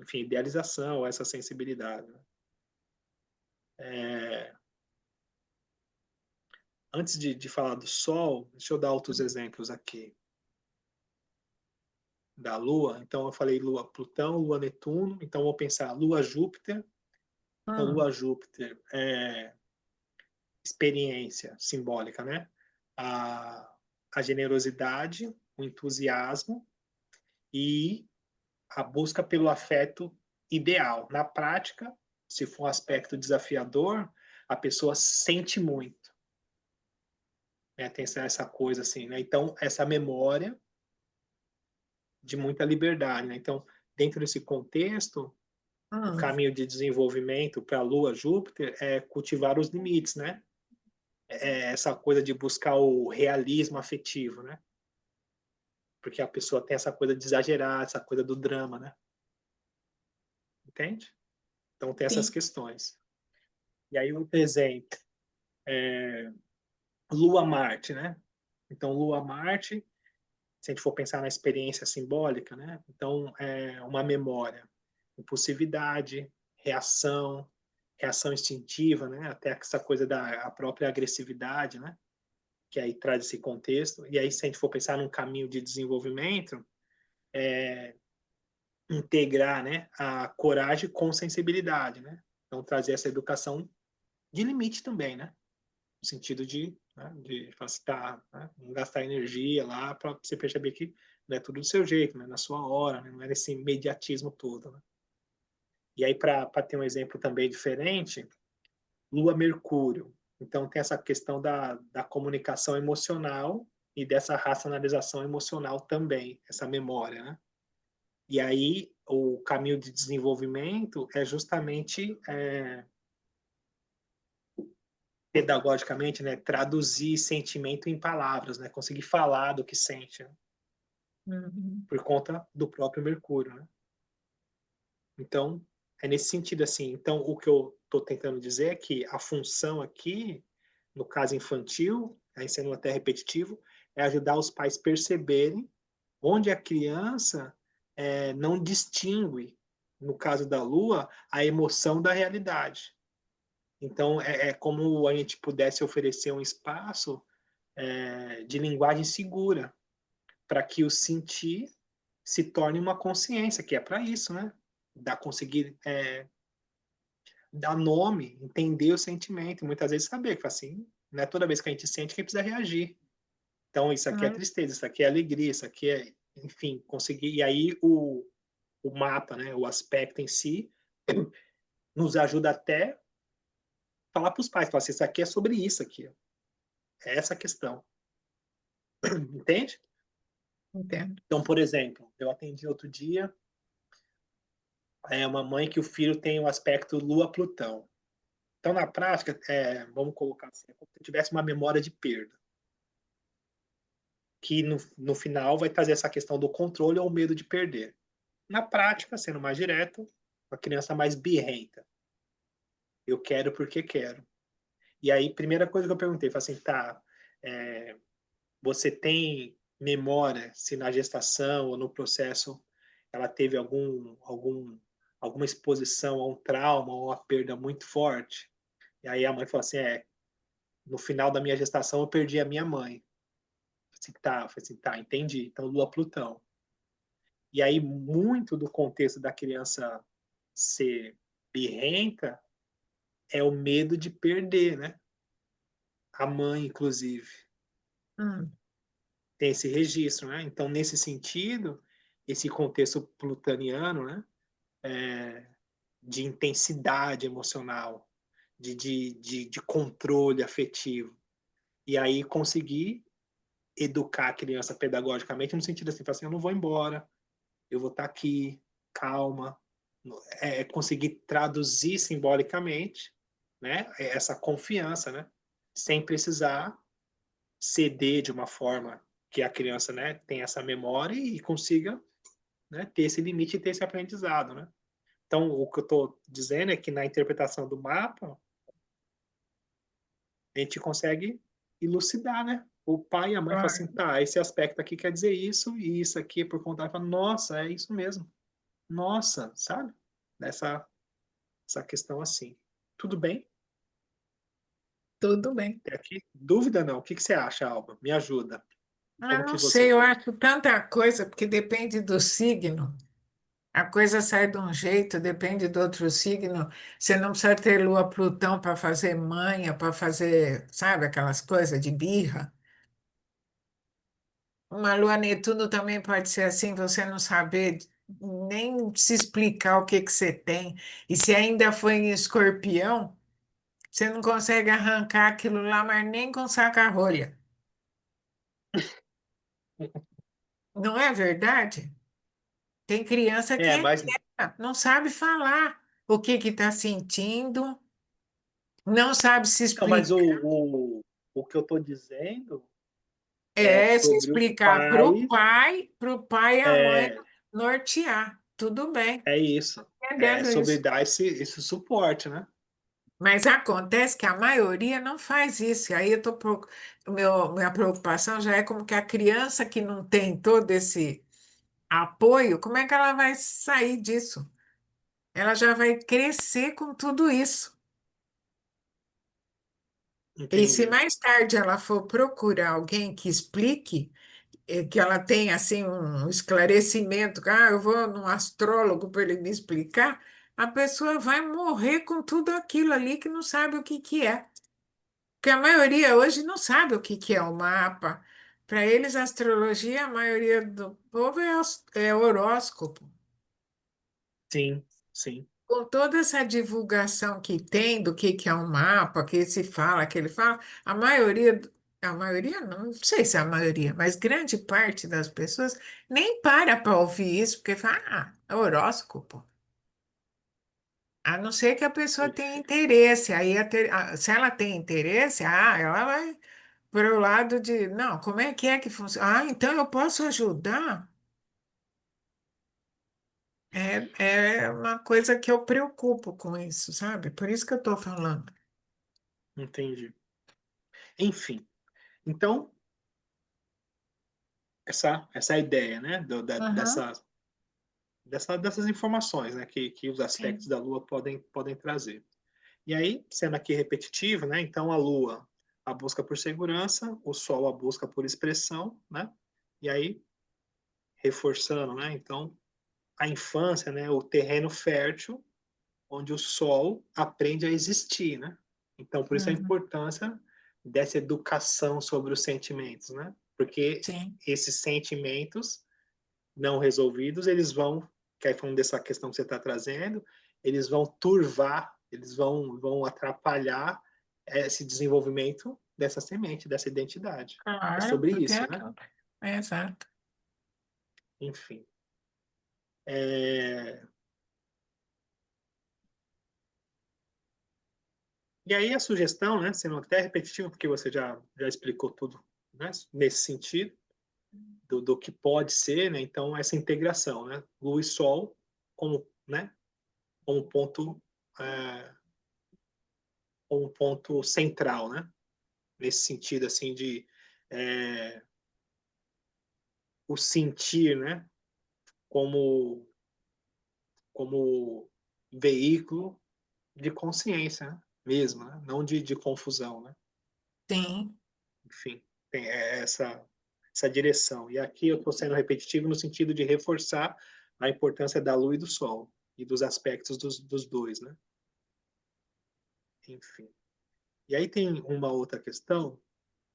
Enfim, idealização, essa sensibilidade. Né? Antes de falar do Sol, deixa eu dar outros exemplos aqui. Da Lua, então eu falei Lua Plutão, Lua Netuno, então vou pensar Lua Júpiter. Então, Hum, Lua Júpiter é experiência simbólica, né? A, a generosidade, o entusiasmo e a busca pelo afeto ideal. Na prática, se for um aspecto desafiador, a pessoa sente muito. Né? Tem essa coisa assim, né? Então, essa memória de muita liberdade, né? Então, dentro desse contexto, o hum. caminho de desenvolvimento para a Lua, Júpiter, é cultivar os limites, né? Essa coisa de buscar o realismo afetivo, né? Porque a pessoa tem essa coisa de exagerar, essa coisa do drama, né? Entende? Então tem essas Sim, questões. E aí outro exemplo, Lua Marte, né? Então Lua Marte, se a gente for pensar na experiência simbólica, né? Então é uma memória, impulsividade, reação instintiva, né? Até essa coisa da a própria agressividade, né? Que aí traz esse contexto. E aí se a gente for pensar num caminho de desenvolvimento, integrar, né, a coragem com sensibilidade, né? Então trazer essa educação de limite também, né? No sentido de facilitar, né? Não gastar energia lá para você perceber que não é tudo do seu jeito, né? Na sua hora, né? Não é esse imediatismo todo, né? E aí, para ter um exemplo também diferente, Lua Mercúrio. Então, tem essa questão da comunicação emocional e dessa racionalização emocional também, essa memória, né? E aí, o caminho de desenvolvimento é justamente pedagogicamente, né, traduzir sentimento em palavras, né, conseguir falar do que sente, né, Uhum. por conta do próprio Mercúrio, né? Então, é nesse sentido assim. Então, o que eu estou tentando dizer é que a função aqui, no caso infantil, aí sendo até repetitivo, é ajudar os pais perceberem onde a criança não distingue, no caso da Lua, a emoção da realidade. Então, é como a gente pudesse oferecer um espaço de linguagem segura, para que o sentir se torne uma consciência, que é para isso, né? Da conseguir dar nome, entender o sentimento, muitas vezes saber que assim, não é toda vez que a gente sente que precisa reagir. Então, isso aqui é Ah, tristeza, isso aqui é alegria, isso aqui é, enfim, conseguir. E aí o mapa, né, o aspecto em si, nos ajuda até falar para os pais, falar assim, isso aqui é sobre isso aqui, ó. É essa a questão. Entende? entendo. Então, por exemplo, eu atendi outro dia uma mãe que o filho tem o aspecto Lua-Plutão. Então, na prática, vamos colocar assim, é como se tivesse uma memória de perda, que no final vai trazer essa questão do controle ou medo de perder. Na prática, sendo mais direto, a criança mais birrenta. Eu quero porque quero. E aí, primeira coisa que eu perguntei, falei assim, tá, é, você tem memória se na gestação ou no processo ela teve alguma exposição a um trauma ou uma perda muito forte? E aí a mãe falou assim, no final da minha gestação eu perdi a minha mãe. Falei assim, tá, entendi. Então, Lua Plutão. E aí, muito do contexto da criança ser birrenta é o medo de perder, né? A mãe, inclusive, Hum, tem esse registro, né? Então, nesse sentido, esse contexto plutoniano, né? De intensidade emocional, de controle afetivo. E aí, conseguir educar a criança pedagogicamente no sentido assim, assim, eu não vou embora, eu vou estar aqui, calma, conseguir traduzir simbolicamente, né, essa confiança, né, sem precisar ceder de uma forma que a criança, né, tenha essa memória e consiga, né, ter esse limite e ter esse aprendizado, né. Então, o que eu estou dizendo é que na interpretação do mapa, a gente consegue elucidar, né? O pai e a mãe falam assim, claro. tá, esse aspecto aqui quer dizer isso, e isso aqui por conta da... Nossa, é isso mesmo. Nossa, sabe? Essa questão assim. Tudo bem? Tudo bem. Tem aqui? Dúvida não? O que você acha, Alba? Me ajuda. Eu Como que não você sei, eu vê? acho tanta coisa, porque depende do signo. A coisa sai de um jeito, depende do outro signo. Você não precisa ter Lua Plutão para fazer manha, para fazer, sabe, aquelas coisas de birra. Uma Lua Netuno também pode ser assim, você não saber nem se explicar o que que você tem. E se ainda foi em Escorpião, você não consegue arrancar aquilo lá, mas nem com saca-rolha. Não é verdade? Tem criança que É, é mas quieta, não sabe falar o que está sentindo, não sabe se então, mas explicar. o que eu estou dizendo é É se sobre o explicar pai, para o pai e a mãe é, nortear. Tudo bem, é isso. É entendendo sobre isso. dar esse suporte, né? Mas acontece que a maioria não faz isso. E aí eu tô, minha preocupação já é como que a criança que não tem todo esse apoio, como é que ela vai sair disso? Ela já vai crescer com tudo isso. E se Entendi. mais tarde ela for procurar alguém que explique, que ela tenha assim um esclarecimento, que, eu vou num astrólogo para ele me explicar, a pessoa vai morrer com tudo aquilo ali que não sabe o que que é. Porque a maioria hoje não sabe o que que é o mapa. Para eles, a astrologia, a maioria do povo é horóscopo. Sim, sim. com toda essa divulgação que tem do que é um mapa, que se fala, que ele fala, a maioria, não sei se é a maioria, mas grande parte das pessoas nem para ouvir isso, porque fala, é horóscopo. A não ser que a pessoa tenha Perfeito. interesse, aí se ela tem interesse, ela vai para o lado de, não, como é que funciona? Ah, então eu posso ajudar? É uma coisa que eu preocupo com isso, sabe? Por isso que eu estou falando. Entendi. Enfim, então, essa é a ideia, né? Aham, Dessas informações, né? Que os aspectos sim. da Lua podem trazer. E aí, sendo aqui repetitivo, né? Então, a Lua, a busca por segurança, o Sol, a busca por expressão, né? E aí, reforçando, né? Então, a infância, né? O terreno fértil, onde o Sol aprende a existir, né? Então, por isso a Uhum, importância dessa educação sobre os sentimentos, né? Porque sim. esses sentimentos não resolvidos, eles vão, que aí falando dessa questão que você está trazendo, eles vão turvar, eles vão atrapalhar esse desenvolvimento dessa semente, dessa identidade. É Claro, sobre porque isso, né? é exato. Enfim. É... E aí a sugestão, né, sendo até repetitivo, porque você já explicou tudo, né, nesse sentido, do que pode ser, né, então essa integração, né, Lua e Sol como, né, como ponto, é, como ponto central, né, nesse sentido assim de é, o sentir, né, como como veículo de consciência, né, mesmo, né, não de confusão, né. Sim. Enfim, tem essa direção. E aqui eu estou sendo repetitivo no sentido de reforçar a importância da Lua e do Sol e dos aspectos dos dois, né. Enfim. E aí tem uma outra questão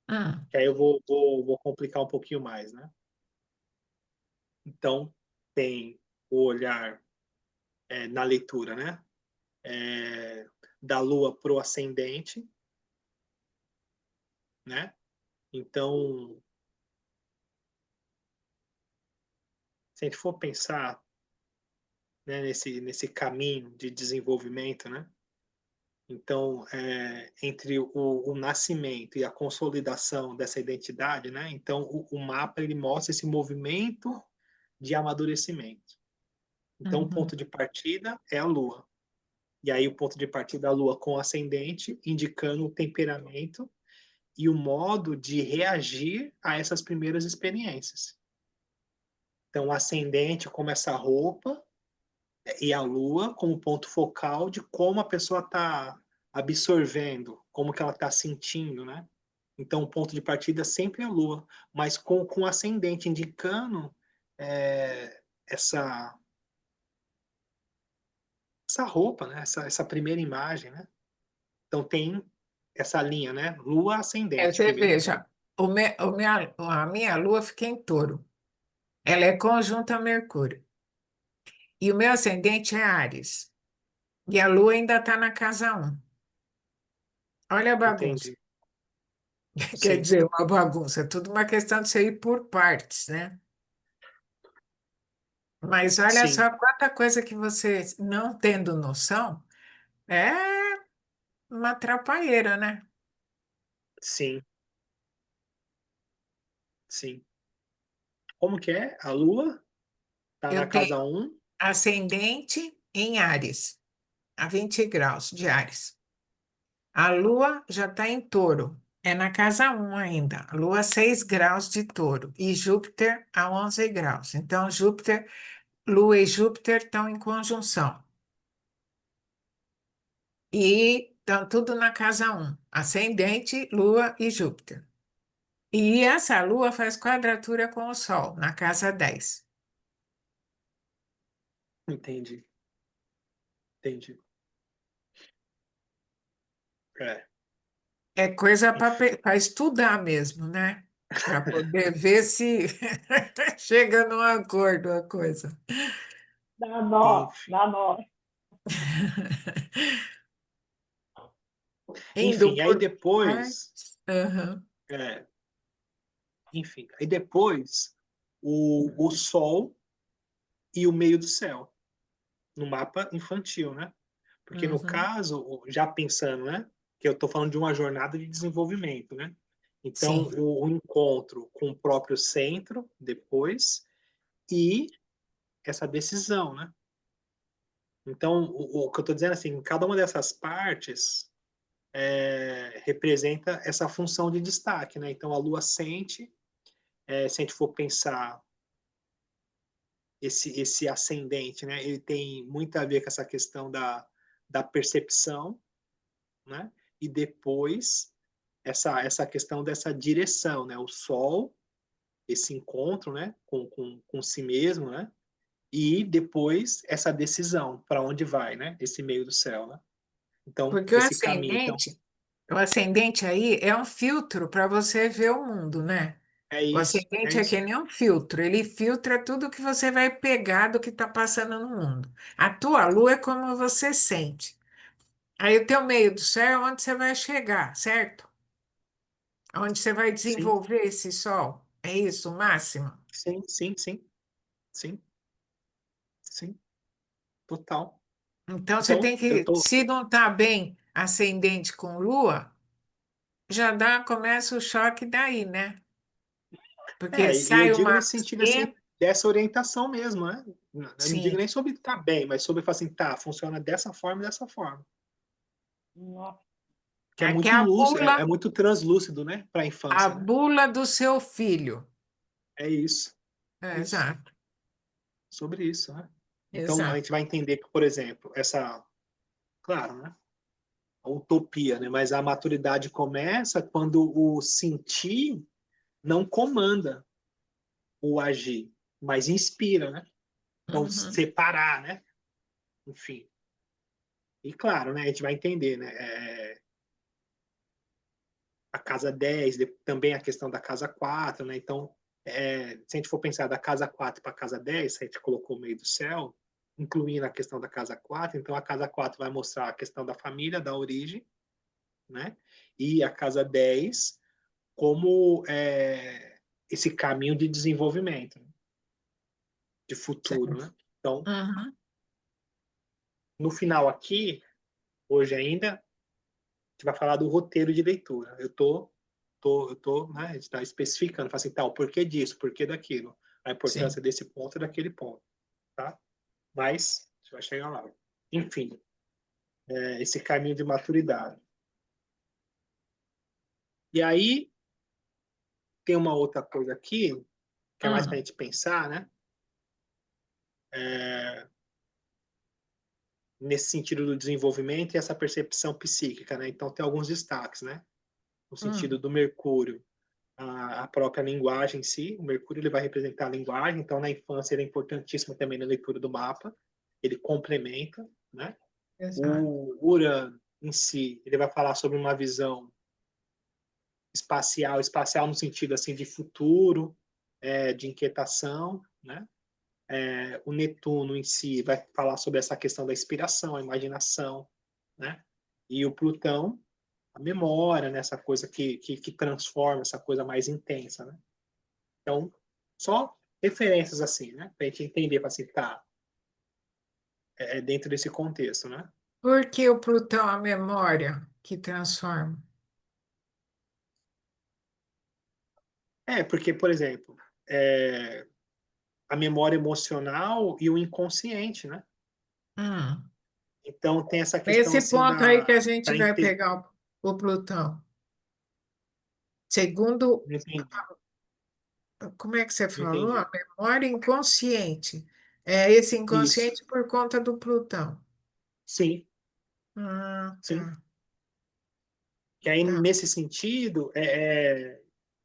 Hum, que aí eu vou complicar um pouquinho mais, né. Então, tem o olhar na leitura, né? Da Lua para o ascendente, né? Então, se a gente for pensar, né, nesse caminho de desenvolvimento, né? Então, entre o nascimento e a consolidação dessa identidade, né? Então, o mapa ele mostra esse movimento de amadurecimento. Então, o uhum, ponto de partida é a Lua. E aí, o ponto de partida é a Lua com o ascendente, indicando o temperamento e o modo de reagir a essas primeiras experiências. Então, o ascendente como essa roupa e a lua como ponto focal de como a pessoa está absorvendo, como que ela está sentindo, né? Então, o ponto de partida é sempre a lua, mas com o ascendente indicando essa essa roupa, né? Essa primeira imagem, né? Então tem essa linha, né? Lua ascendente, Você primeiro ponto. veja, a minha lua fica em touro. Ela é conjunta a Mercúrio. E o meu ascendente é Áries. E a lua ainda está na casa um. Olha a bagunça. Entendi. Quer Sim, dizer, uma bagunça. É tudo uma questão de você ir por partes, né? Mas olha sim, só quanta coisa que você, não tendo noção, é uma atrapalheira, né? sim, sim. Como que é? A lua tá na Eu tenho casa um. ascendente em Áries, a 20 graus de Áries. A Lua já está em Touro, é na casa um ainda. A Lua 6 graus de Touro e Júpiter a 11 graus. Então, Lua e Júpiter estão em conjunção. E estão tudo na casa um. Ascendente, Lua e Júpiter. E essa Lua faz quadratura com o Sol, na casa 10. Entendi, entendi. É, É coisa enfim, para estudar mesmo, né? Para poder ver se chega num acordo a coisa. Dá nó, enfim. dá nó. Indo Enfim, aí por depois, partes. Aham. é, enfim, aí depois o Sol e o meio do céu, no mapa infantil, né? Porque no Uhum. caso, já pensando, né? Que eu estou falando de uma jornada de desenvolvimento, né? Então, Sim. o encontro com o próprio centro depois e essa decisão, né? Então, o que eu estou dizendo assim, cada uma dessas partes representa essa função de destaque, né? Então, a Lua sente, se a gente for pensar esse ascendente, né? Ele tem muito a ver com essa questão da percepção, né? E depois essa questão dessa direção, né? O Sol, esse encontro, né? Com si mesmo, né? E depois essa decisão para onde vai, né? Esse meio do céu, né? Então Porque esse caminho, então o ascendente aí é um filtro para você ver o mundo, né? O é ascendente é isso que nem um filtro, ele filtra tudo que você vai pegar do que está passando no mundo. A tua lua é como você sente. Aí o teu meio do céu é onde você vai chegar, certo? Onde você vai sim, desenvolver esse sol. É isso, o máximo? sim, sim, sim, sim, sim, total. Então você tem Então eu que, tô se não está bem ascendente com lua, já dá, começa o choque daí, né? Porque e eu sai digo uma. nesse sentido assim dessa orientação mesmo, né? Eu não digo Sim. nem sobre estar bem, mas sobre falar assim, tá, funciona dessa forma e dessa forma. Nossa, Que é Aqui é muito lúcido, é muito translúcido, né, para a a infância, né? bula do seu filho. É isso, é É, isso, exato, sobre isso, né? Então a exato. gente vai entender que, por exemplo, essa, claro, né, a utopia, né, mas a maturidade começa quando o sentir não comanda o agir, mas inspira, né? Então Uhum, separar, né? Enfim. E claro, né, a gente vai entender, né? A casa 10, também a questão da casa 4, né? Então, se a gente for pensar da casa 4 para a casa 10, a gente colocou o meio do céu, incluindo a questão da casa 4, então a casa 4 vai mostrar a questão da família, da origem, né? E a casa 10 como esse caminho de desenvolvimento, né? De futuro, certo. né? Então, Uhum, no final aqui, hoje ainda, a gente vai falar do roteiro de leitura. Né, a gente está especificando, fala assim, tá, o porquê disso, o porquê daquilo, a sim. importância desse ponto e daquele ponto, tá? Mas, a gente vai chegar lá. Enfim, esse caminho de maturidade. E aí, tem uma outra coisa aqui, que é mais para a Hum, gente pensar, né? É, nesse sentido do desenvolvimento e essa percepção psíquica, né? Então, tem alguns destaques, né? No sentido hum, do Mercúrio, a própria linguagem em si. O Mercúrio ele vai representar a linguagem, então na infância ele é importantíssimo também na leitura do mapa, ele complementa, né? exato. O Urano em si, ele vai falar sobre uma visão espacial no sentido assim de futuro, de inquietação, né? O Netuno em si vai falar sobre essa questão da inspiração, a imaginação, né? E o Plutão, a memória, né? Essa coisa que transforma, essa coisa mais intensa, né? Então, só referências assim, né? Para a gente entender, para assim, tá, dentro desse contexto, né? Porque o Plutão, a memória que transforma. Porque, por exemplo, a memória emocional e o inconsciente, né? Hum. Então, tem essa questão Nesse assim ponto aí que a da. gente vai pegar o Plutão. Segundo, Não entendi, como é que você não falou? A entendi. memória inconsciente. É esse Isso. inconsciente por conta do Plutão. Sim, Ah, sim. tá, Que aí, tá. nesse sentido,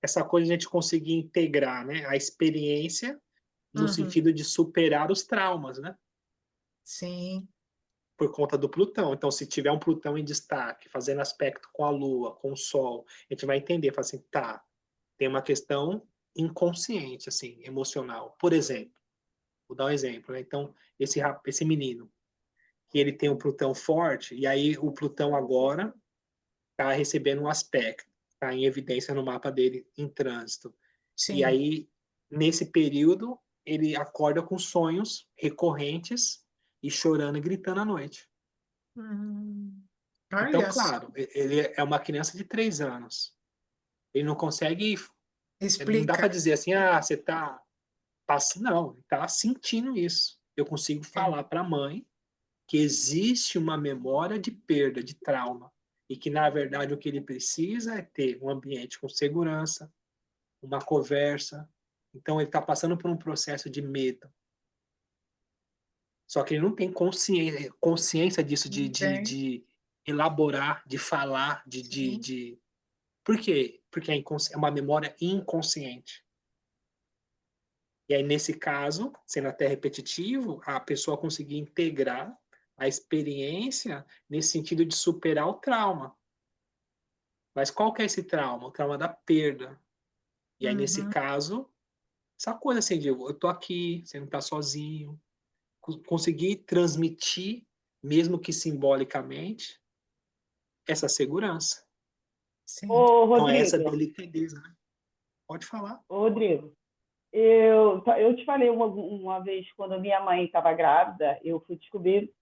essa coisa de a gente conseguir integrar, né? A experiência no Uhum. sentido de superar os traumas, né? Sim, Por conta do Plutão. Então, se tiver um Plutão em destaque, fazendo aspecto com a Lua, com o Sol, a gente vai entender, fala assim, tá, tem uma questão inconsciente, assim, emocional. Por exemplo, vou dar um exemplo, né? Então, esse menino, que ele tem um Plutão forte, e aí o Plutão agora está recebendo um aspecto, está em evidência no mapa dele em trânsito. E Sim. aí, nesse período, ele acorda com sonhos recorrentes e chorando e gritando à noite. Hum. Então, Olha só, claro, ele é uma criança de 3 anos. Ele não consegue, não dá explica. para dizer assim, ah, você está passando. Não, ele está sentindo isso. Eu consigo É. falar para a mãe que existe uma memória de perda, de trauma, e que, na verdade, o que ele precisa é ter um ambiente com segurança, uma conversa. Então, ele está passando por um processo de medo. Só que ele não tem consciência disso, Tem, de elaborar, de falar, sim. Por quê? Porque é uma memória inconsciente. E aí, nesse caso, sendo até repetitivo, a pessoa conseguir integrar a experiência nesse sentido de superar o trauma. Mas qual que é esse trauma? O trauma da perda. E aí, nesse Uhum. caso, essa coisa assim de eu tô aqui, você não tá sozinho. Conseguir transmitir, mesmo que simbolicamente, essa segurança. Sim. Ô, Então, é essa Rodrigo, delicadeza, né? Pode falar. ô, Rodrigo, eu te falei uma vez, quando a minha mãe estava grávida, eu fui descobrir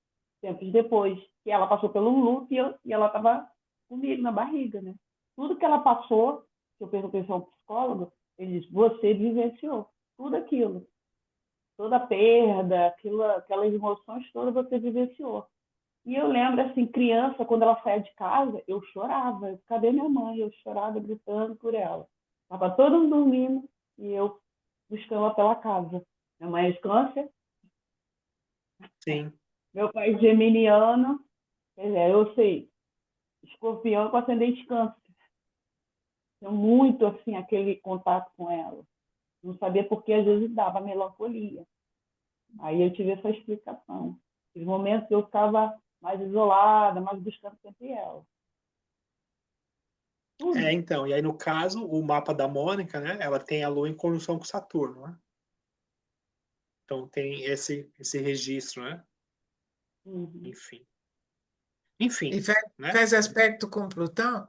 tempos depois que ela passou pelo luto e ela estava comigo na barriga, né? Tudo que ela passou, que eu perguntei ao psicólogo, ele disse, você vivenciou tudo aquilo, toda a perda, aquelas emoções todas você vivenciou. E eu lembro, assim, criança, quando ela saía de casa, eu chorava. Cadê minha mãe? Eu chorava gritando por ela. Estava todo mundo dormindo e eu buscando ela pela casa. Minha mãe é de câncer, Sim. meu pai é geminiano, eu sei, escorpião com ascendente câncer. Tenho muito, assim, aquele contato com ela. Não sabia por que às vezes dava melancolia. Aí eu tive essa explicação. Tive momentos que eu ficava mais isolada, mais buscando sempre ela. É, Tudo. então, e aí no caso, o mapa da Mônica, né, ela tem a Lua em conjunção com Saturno, né? Então tem esse registro, né? Uhum. Enfim. E Enfim, né? faz aspecto com Plutão?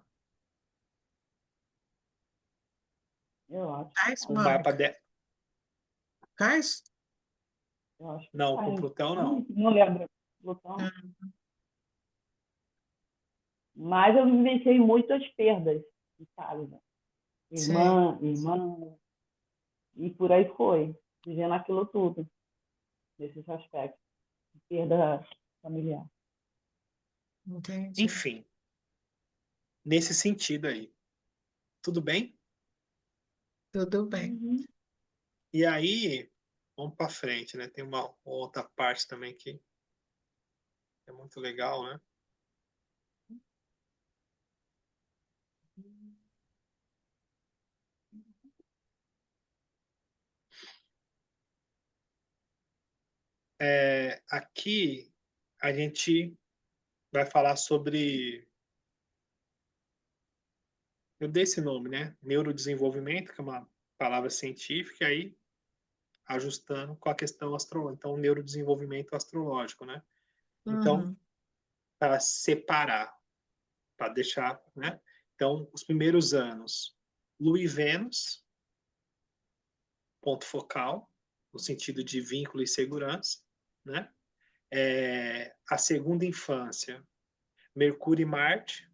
Eu acho que Faz, faz. O mapa Mônica? de... Faz? Eu acho que Não, com faz. Plutão Não, não. não lembro. Botão. Hum. Mas eu vivenciei muitas perdas em casa. Sim, Irmã, e por aí foi. Vivendo aquilo tudo, nesses aspectos. De perda familiar. entendi. Enfim, nesse sentido aí. Tudo bem? Tudo bem. Uhum. E aí, vamos para frente, né? Tem uma outra parte também que é muito legal, né? Aqui a gente vai falar sobre. Eu dei esse nome, né? Neurodesenvolvimento, que é uma palavra científica, e aí ajustando com a questão astrológica. Então, neurodesenvolvimento astrológico, né? Então, Uhum. para separar, para deixar, né? Então, os primeiros anos, Lua e Vênus, ponto focal, no sentido de vínculo e segurança, né? A segunda infância, Mercúrio e Marte,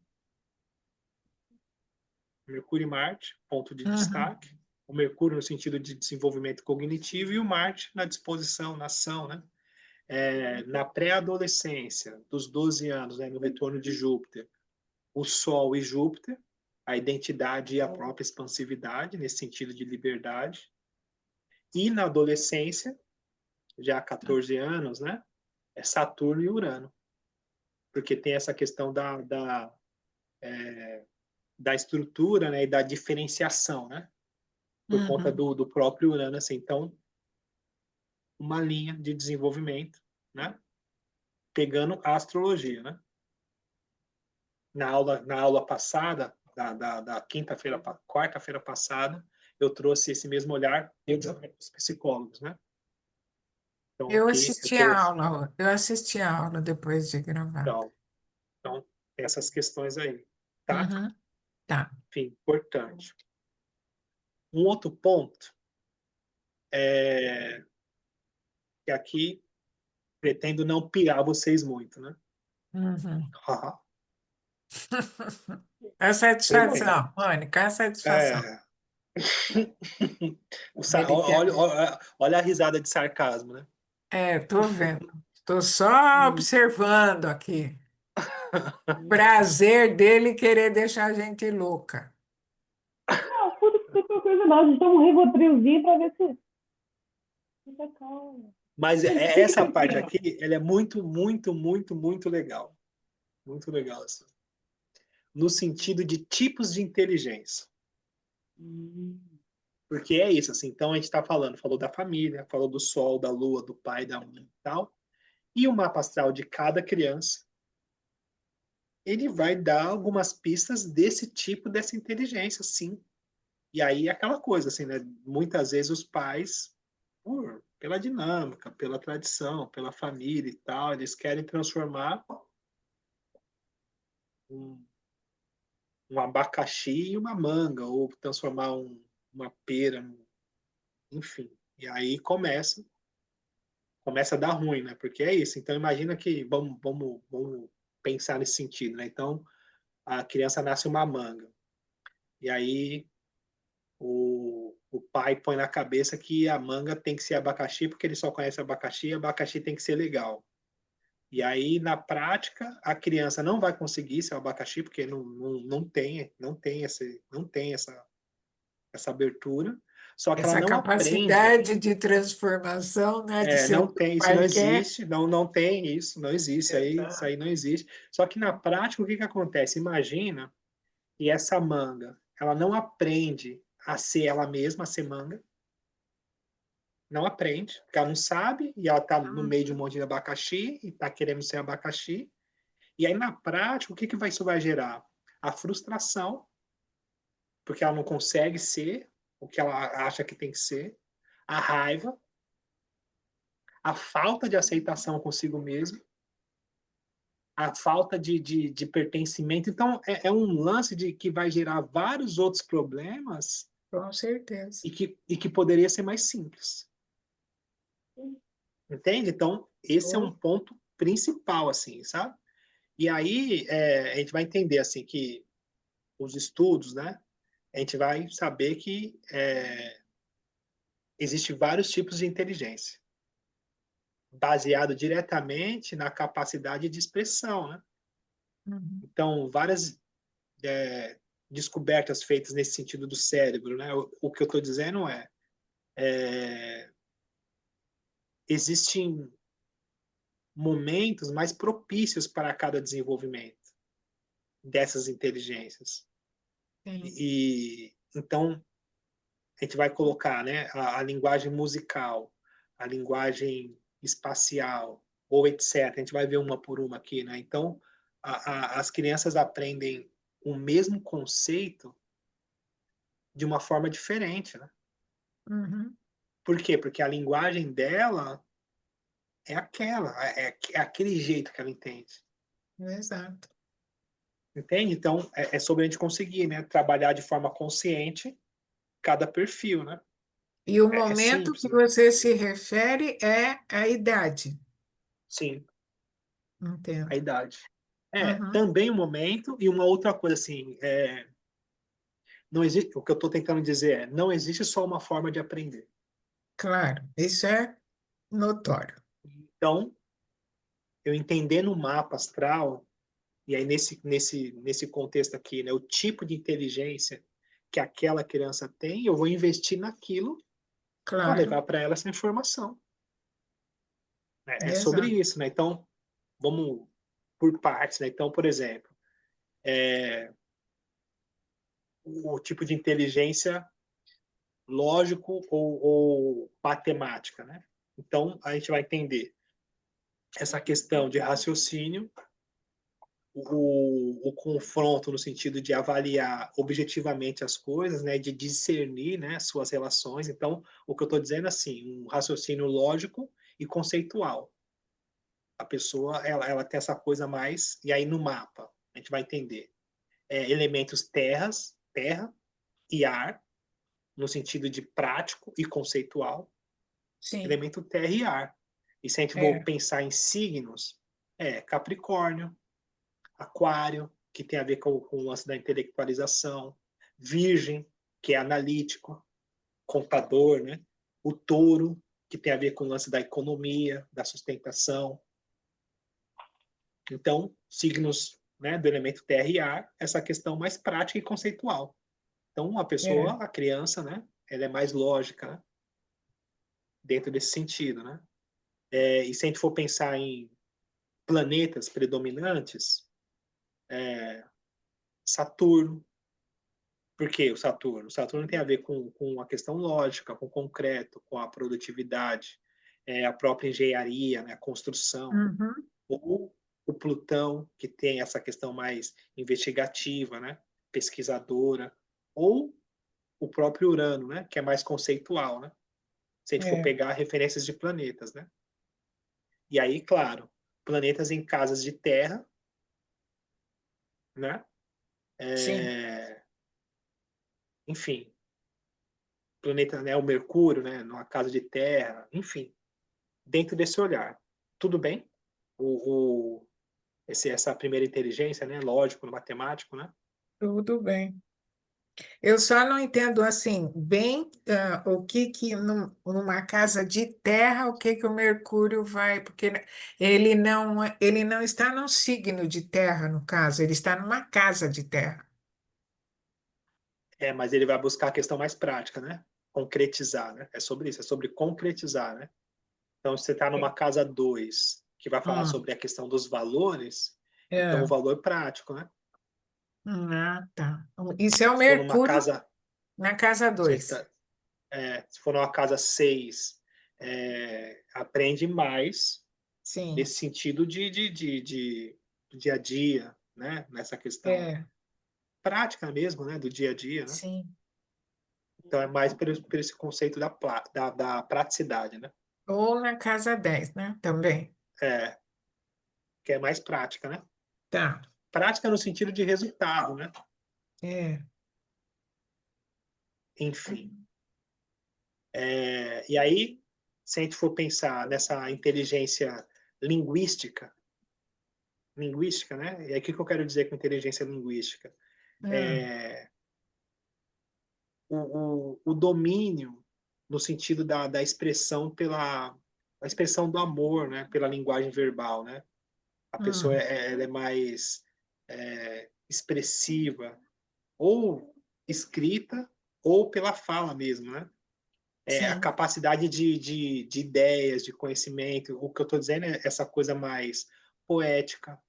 ponto de Uhum. destaque. O Mercúrio no sentido de desenvolvimento cognitivo e o Marte na disposição, na ação, né? Na pré-adolescência, dos 12 anos, né, no retorno de Júpiter, o Sol e Júpiter, a identidade e a própria expansividade, nesse sentido de liberdade. E na adolescência, já há 14 anos, né, é Saturno e Urano, porque tem essa questão da estrutura, né, e da diferenciação, né, por conta Uhum. do próprio Urano. Assim. Então, uma linha de desenvolvimento, né, pegando a astrologia. Né. Na aula passada, da quinta-feira, quarta-feira passada, eu trouxe esse mesmo olhar dos psicólogos, né? Então, Eu aqui eu assisti a estou. aula, eu assisti a aula depois de gravar. Então, tem essas questões aí, tá? Uhum, tá. Enfim, importante. Um outro ponto é que aqui pretendo não pirar vocês muito, né? Uhum. Haha, A pretendo. satisfação, Mônica, a satisfação. É. Ele quer Olha, ver. olha a risada de sarcasmo, né? Tô vendo. Tô só observando aqui. Prazer dele querer deixar a gente louca. Não, por curiosidade, toma um Rivotrilzinho para ver se fica calma. Mas essa parte aqui, ela é muito, muito, muito, muito legal. Muito legal, assim. No sentido de tipos de inteligência. Porque é isso, assim. Então, a gente está falou da família, falou do sol, da lua, do pai, da mãe e tal. E o mapa astral de cada criança, ele vai dar algumas pistas desse tipo, dessa inteligência, sim. E aí, aquela coisa, assim, né? Muitas vezes os pais, pela dinâmica, pela tradição, pela família e tal, eles querem transformar um, um abacaxi em uma manga, ou transformar uma pera, enfim. E aí começa a dar ruim, né? Porque é isso. Então imagina que vamos pensar nesse sentido, né? Então a criança nasce uma manga. E aí o pai põe na cabeça que a manga tem que ser abacaxi porque ele só conhece abacaxi e abacaxi tem que ser legal. E aí, na prática, a criança não vai conseguir ser abacaxi, porque não tem essa abertura, só que ela Essa não aprende, capacidade de transformação, né, de ser o não que o tem, isso não pai quer. existe, não tem isso, não existe, isso aí não existe. Só que na prática, o que que acontece? Imagina que essa manga, ela não aprende a ser ela mesma, a ser manga, não aprende, porque ela não sabe, e ela está no meio de um monte de abacaxi, e está querendo ser abacaxi, e aí na prática, o que que isso vai gerar? A frustração, porque ela não consegue ser o que ela acha que tem que ser, a raiva, a falta de aceitação consigo mesmo, a falta de pertencimento. Então, é um lance de que vai gerar vários outros problemas Com certeza. e que poderia ser mais simples. Entende? Então, esse é um Oh, ponto principal, assim, sabe? E aí, a gente vai entender, assim, que os estudos, né? A gente vai saber que existem vários tipos de inteligência, baseado diretamente na capacidade de expressão, né? uhum. Então, várias é, descobertas feitas nesse sentido do cérebro, né? O que eu estou dizendo existem momentos mais propícios para cada desenvolvimento dessas inteligências. Sim. E então a gente vai colocar, né, a linguagem musical, a linguagem espacial, ou etc. A gente vai ver uma por uma aqui, né? Então as crianças aprendem o mesmo conceito de uma forma diferente, né? Uhum. Por quê? Porque a linguagem dela é aquela, é aquele jeito que ela entende. Exato. Entende? Então, é sobre a gente conseguir, né, trabalhar de forma consciente cada perfil, né? E o É momento simples, que né? você se refere é a idade. Sim, a Entendo. idade. Uhum. Também um momento e uma outra coisa assim, não existe, o que eu estou tentando dizer não existe só uma forma de aprender. Claro, isso é notório. Então, eu entendendo o mapa astral, e aí nesse contexto aqui, né, o tipo de inteligência que aquela criança tem, eu vou investir naquilo para Claro, levar para ela essa informação. É sobre exato. isso, né? Então, vamos por partes, né? Então, por exemplo, o tipo de inteligência lógico ou matemática, né? Então, a gente vai entender essa questão de raciocínio, o confronto no sentido de avaliar objetivamente as coisas, né, de discernir, né, suas relações. Então, o que eu estou dizendo assim, um raciocínio lógico e conceitual. A pessoa, ela tem essa coisa mais... E aí, no mapa, a gente vai entender. Elementos terra e ar, no sentido de prático e conceitual. Sim, Elemento terra e ar. E se a gente for é, pensar em signos, Capricórnio, Aquário, que tem a ver com o lance da intelectualização, Virgem, que é analítico, contador, né? O Touro, que tem a ver com o lance da economia, da sustentação. Então, signos, né, do elemento terra e ar, essa questão mais prática e conceitual. Então, a é, pessoa, a criança, né, ela é mais lógica, né, dentro desse sentido, né? E se a gente for pensar em planetas predominantes, Saturno. Por que o Saturno? O Saturno tem a ver com a questão lógica, com o concreto, com a produtividade, a própria engenharia, né, a construção. uhum, Ou o Plutão, que tem essa questão mais investigativa, né, pesquisadora. Ou o próprio Urano, né, que é mais conceitual, né? Se a gente for é, pegar referências de planetas, né? E aí, claro, planetas em casas de terra, né? sim. Enfim, planeta, né, o Mercúrio, né, numa casa de terra, enfim, dentro desse olhar. Tudo bem? Essa primeira inteligência, né, lógico, matemático, né? Tudo bem. Eu só não entendo assim bem o que numa casa de terra, o que que o Mercúrio vai, porque ele não está num signo de terra, no caso, ele está numa casa de terra. Mas ele vai buscar a questão mais prática, né? Concretizar, né? É sobre isso, é sobre concretizar, né? Então, se você está numa casa 2 que vai falar Hum, sobre a questão dos valores, então o é. valor prático, né? Ah, tá. Isso é o Se for numa Mercúrio casa, na casa se, 2. se for numa casa 6, aprende mais Sim, nesse sentido de do dia a dia, né? Nessa questão é, prática mesmo, né? Do dia a dia, né? sim. Então é mais por esse conceito da praticidade, né? Ou na casa 10, né? Também. É, que é mais prática, né? Tá. Prática no sentido de resultado, né? É. Enfim. E aí, se a gente for pensar nessa inteligência linguística, né? E aí, o que eu quero dizer com inteligência linguística? Ah, É, o domínio no sentido da expressão a expressão do amor, né? Pela linguagem verbal, né? A pessoa hum, ela é mais expressiva, ou escrita, ou pela fala mesmo, né? A sim, capacidade de ideias, de conhecimento. O que eu estou dizendo é essa coisa mais poética,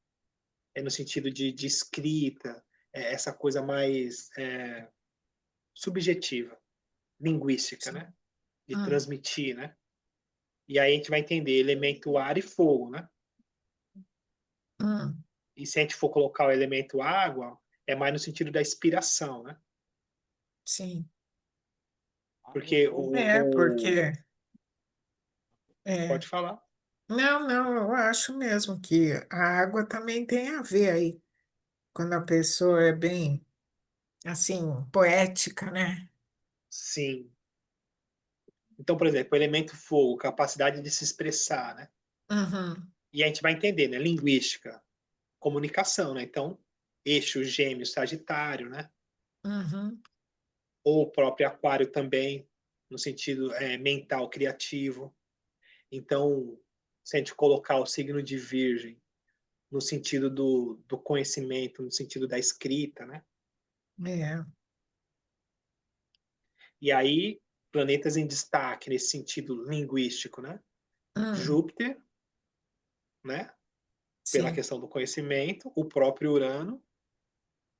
no sentido de escrita, essa coisa mais subjetiva, linguística, sim. né? De Hum, transmitir, né? E aí a gente vai entender elemento ar e fogo, né? hum, E se a gente for colocar o elemento água, é mais no sentido da inspiração, né? sim. Porque Porque. É, pode falar. não, não, eu acho mesmo que a água também tem a ver aí, quando a pessoa é bem, assim, poética, né? Sim. Então, por exemplo, o elemento fogo, capacidade de se expressar, né? Uhum, E a gente vai entender, né? Linguística, comunicação, né? Então, eixo gêmeo, sagitário, né? uhum, Ou o próprio aquário também, no sentido mental, criativo. Então, se a gente colocar o signo de virgem no sentido do conhecimento, no sentido da escrita, né? é, E aí, planetas em destaque nesse sentido linguístico, né? hum, Júpiter, né? Pela sim, questão do conhecimento, o próprio Urano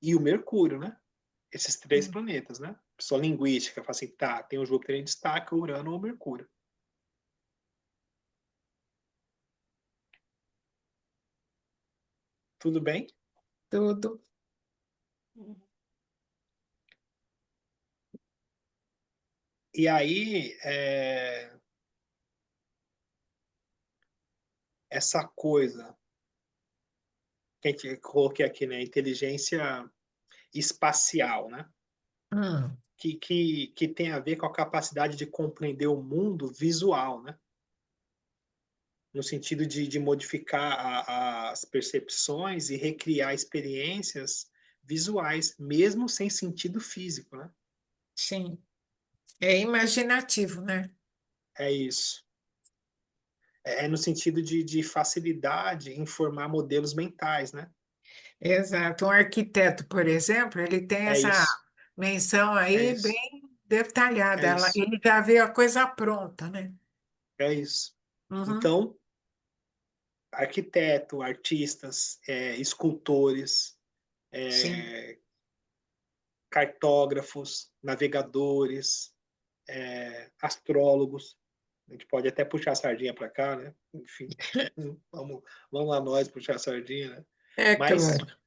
e o Mercúrio, né? Esses três hum, planetas, né? Só linguística, fala assim, tá, tem o Júpiter em destaque, o Urano ou o Mercúrio. Tudo bem? tudo. E aí, essa coisa que a gente coloquei aqui, né? Inteligência espacial, né? Hum, Que tem a ver com a capacidade de compreender o mundo visual, né? No sentido de modificar as percepções e recriar experiências visuais, mesmo sem sentido físico, né? sim. É imaginativo, né? É isso. É no sentido de facilidade em formar modelos mentais, né? Exato. Um arquiteto, por exemplo, ele tem É essa isso, menção é aí isso, bem detalhada. é isso, Ele já vê a coisa pronta, né? é isso. Uhum, Então, arquiteto, artistas, escultores, sim. cartógrafos, navegadores, astrólogos. A gente pode até puxar a sardinha para cá, né? Enfim, vamos lá nós puxar a sardinha, né? É Mas, claro.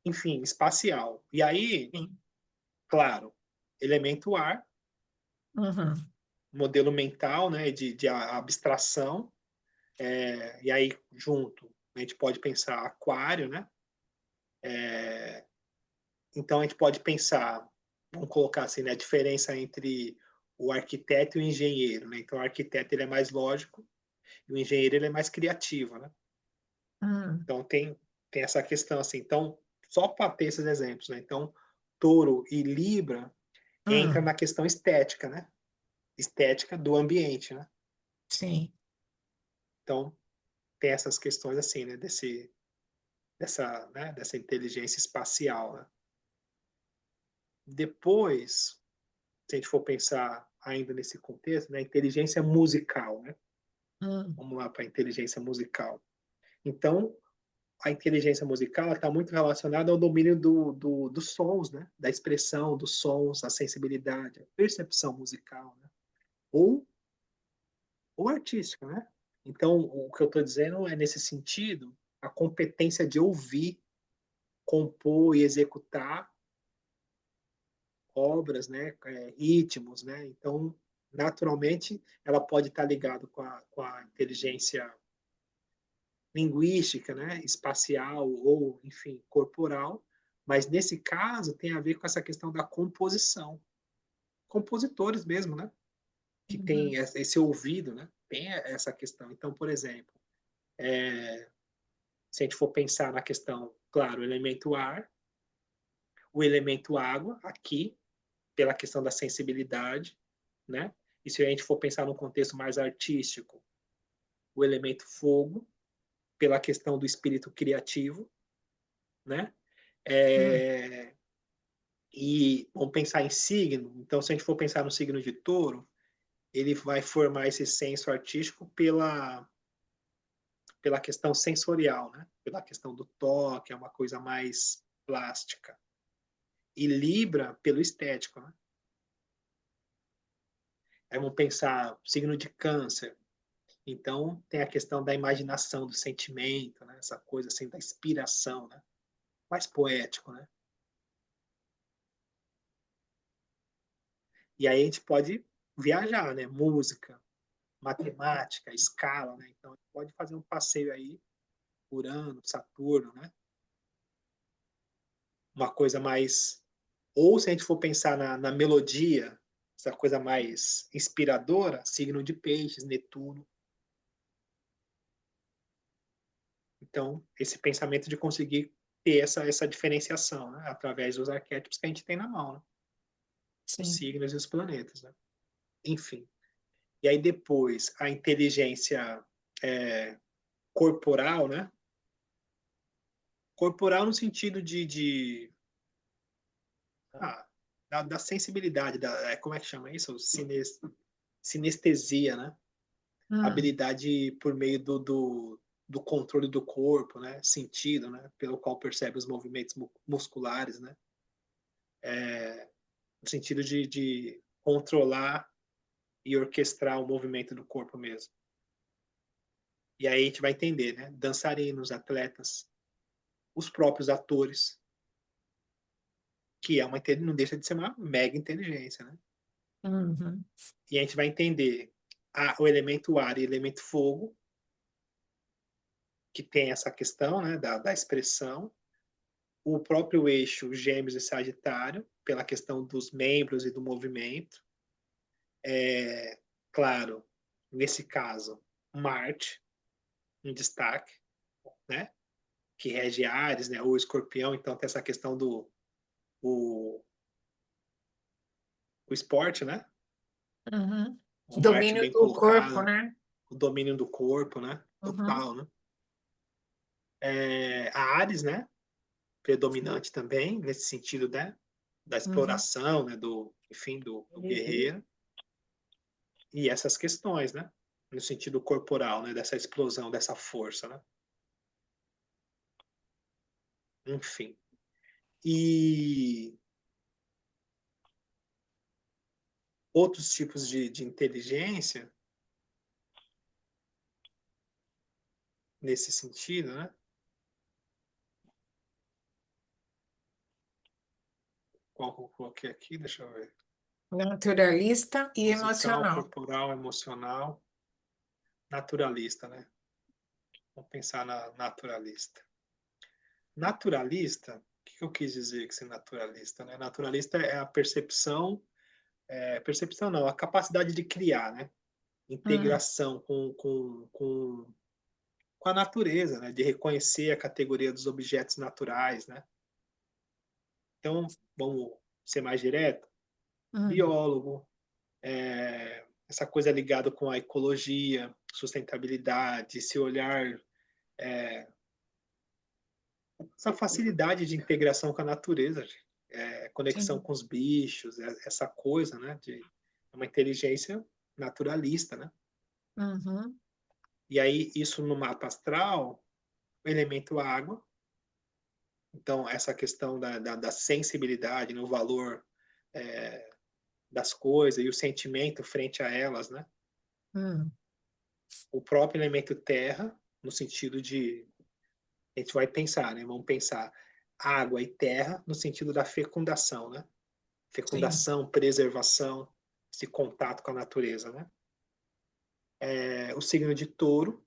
enfim, espacial. E aí, Sim. claro, elemento ar, Uhum, modelo mental, né, de abstração, e aí junto a gente pode pensar aquário, né? Então a gente pode pensar, vamos colocar assim, né, a diferença entre o arquiteto e o engenheiro, né? Então o arquiteto ele é mais lógico e o engenheiro ele é mais criativo, né? hum, Então tem essa questão assim. Então só para ter esses exemplos, né? Então Touro e Libra entra hum, na questão estética, né? Estética do ambiente, né? sim. Então tem essas questões assim, né? Dessa inteligência espacial, né? Depois, se a gente for pensar ainda nesse contexto, né? Inteligência musical, né? Hum, Vamos lá para a inteligência musical. Então, a inteligência musical está muito relacionada ao domínio dos sons, né? Da expressão, dos sons, a sensibilidade, a percepção musical, né? Ou, ou artística, né? Então, o que eu estou dizendo é, nesse sentido, a competência de ouvir, compor e executar obras, né? Ritmos, né? Então, naturalmente, ela pode estar ligada com a inteligência linguística, né, espacial ou, enfim, corporal, mas nesse caso tem a ver com essa questão da composição. Compositores mesmo, né, que tem uhum, esse ouvido, né, tem essa questão. Então, por exemplo, se a gente for pensar na questão, claro, o elemento ar, o elemento água, aqui, pela questão da sensibilidade, né, e se a gente for pensar num contexto mais artístico, o elemento fogo, pela questão do espírito criativo, né, hum, é, e vamos pensar em signo. Então, se a gente for pensar no signo de touro, ele vai formar esse senso artístico pela questão sensorial, né? Pela questão do toque, é uma coisa mais plástica. E Libra, pelo estético, né? Aí vamos pensar signo de câncer. Então, tem a questão da imaginação, do sentimento, né? Essa coisa assim, da inspiração, né? Mais poético, né? E aí a gente pode viajar, né? Música, matemática, escala, né? Então, a gente pode fazer um passeio aí, Urano, Saturno, né? Uma coisa mais. Ou se a gente for pensar na melodia, essa coisa mais inspiradora, signo de peixes, Netuno. Então, esse pensamento de conseguir ter essa diferenciação, né? Através dos arquétipos que a gente tem na mão, né? Os sim. signos e os planetas, né? Enfim. E aí depois, a inteligência corporal, né? Corporal no sentido ah, da sensibilidade, como é que chama isso? Sinestesia, né? Hum, Habilidade por meio do controle do corpo, né? Sentido, né? Pelo qual percebe os movimentos musculares, né? No sentido de controlar e orquestrar o movimento do corpo mesmo. E aí a gente vai entender, né? Dançarinos, atletas, os próprios atores, que não deixa de ser uma mega inteligência, né? uhum, E a gente vai entender o elemento ar e o elemento fogo, que tem essa questão, né, da expressão, o próprio eixo Gêmeos e Sagitário, pela questão dos membros e do movimento. Claro, nesse caso, Marte em destaque, né, que rege Áries, né, ou Escorpião, então tem essa questão do o, o esporte, né? Uhum. O Marte Domínio bem do corpo, colocado, né? o domínio do corpo, né? Uhum. Total, né? A Áries, né? Predominante também, nesse sentido, né? Da Uhum. exploração, né? Enfim, do Uhum. guerreiro. E essas questões, né? No sentido corporal, né? Dessa explosão, dessa força, né? Enfim. E outros tipos de inteligência, nesse sentido, né? Qual que eu coloquei aqui? Deixa eu ver. Naturalista e Musical, emocional. corporal, emocional, naturalista, né? Vamos pensar na naturalista. Naturalista, o que eu quis dizer com ser naturalista, né? Naturalista é a percepção, percepção não, a capacidade de criar, né? Hum. Integração com a natureza, né? De reconhecer a categoria dos objetos naturais, né? Então, vamos ser mais direto, Hum. biólogo, essa coisa ligada com a ecologia, sustentabilidade, esse olhar, essa facilidade de integração com a natureza, conexão Sim. com os bichos, essa coisa, né, de uma inteligência naturalista, né? Uhum. E aí isso no mapa astral, o elemento água, então essa questão da sensibilidade, no valor das coisas e o sentimento frente a elas, né? Hum. O próprio elemento terra, no sentido de a gente vai pensar, né? Vamos pensar água e terra no sentido da fecundação, né? Sim. Fecundação, preservação, esse contato com a natureza, né? O signo de touro,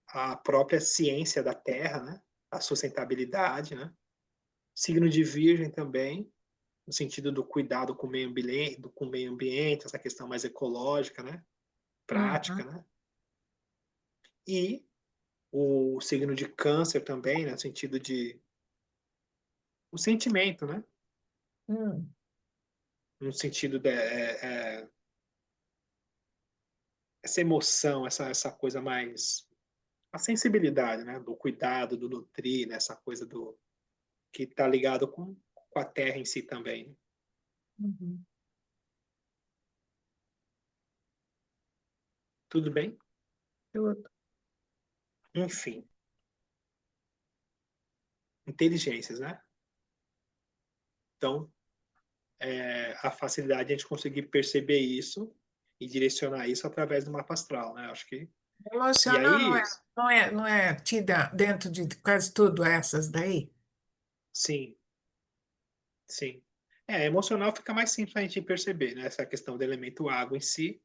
a própria ciência da terra, né? A sustentabilidade, né? Signo de virgem também, no sentido do cuidado com o meio ambiente, essa questão mais ecológica, né? Uhum. Prática, né? E o signo de câncer também, né? No sentido de o sentimento, né? Hum. No sentido de essa emoção, essa coisa mais a sensibilidade, né? Do cuidado, do nutrir, né? Essa coisa do que está ligado com a terra em si também, né? Uhum. Tudo bem? Tudo. Enfim, inteligências, né? Então, a facilidade de a gente conseguir perceber isso e direcionar isso através do mapa astral, né? Acho que e Emocional aí, não é tida dentro de quase tudo essas daí? sim, sim. Emocional fica mais simples a gente perceber, né? Essa questão do elemento água em si,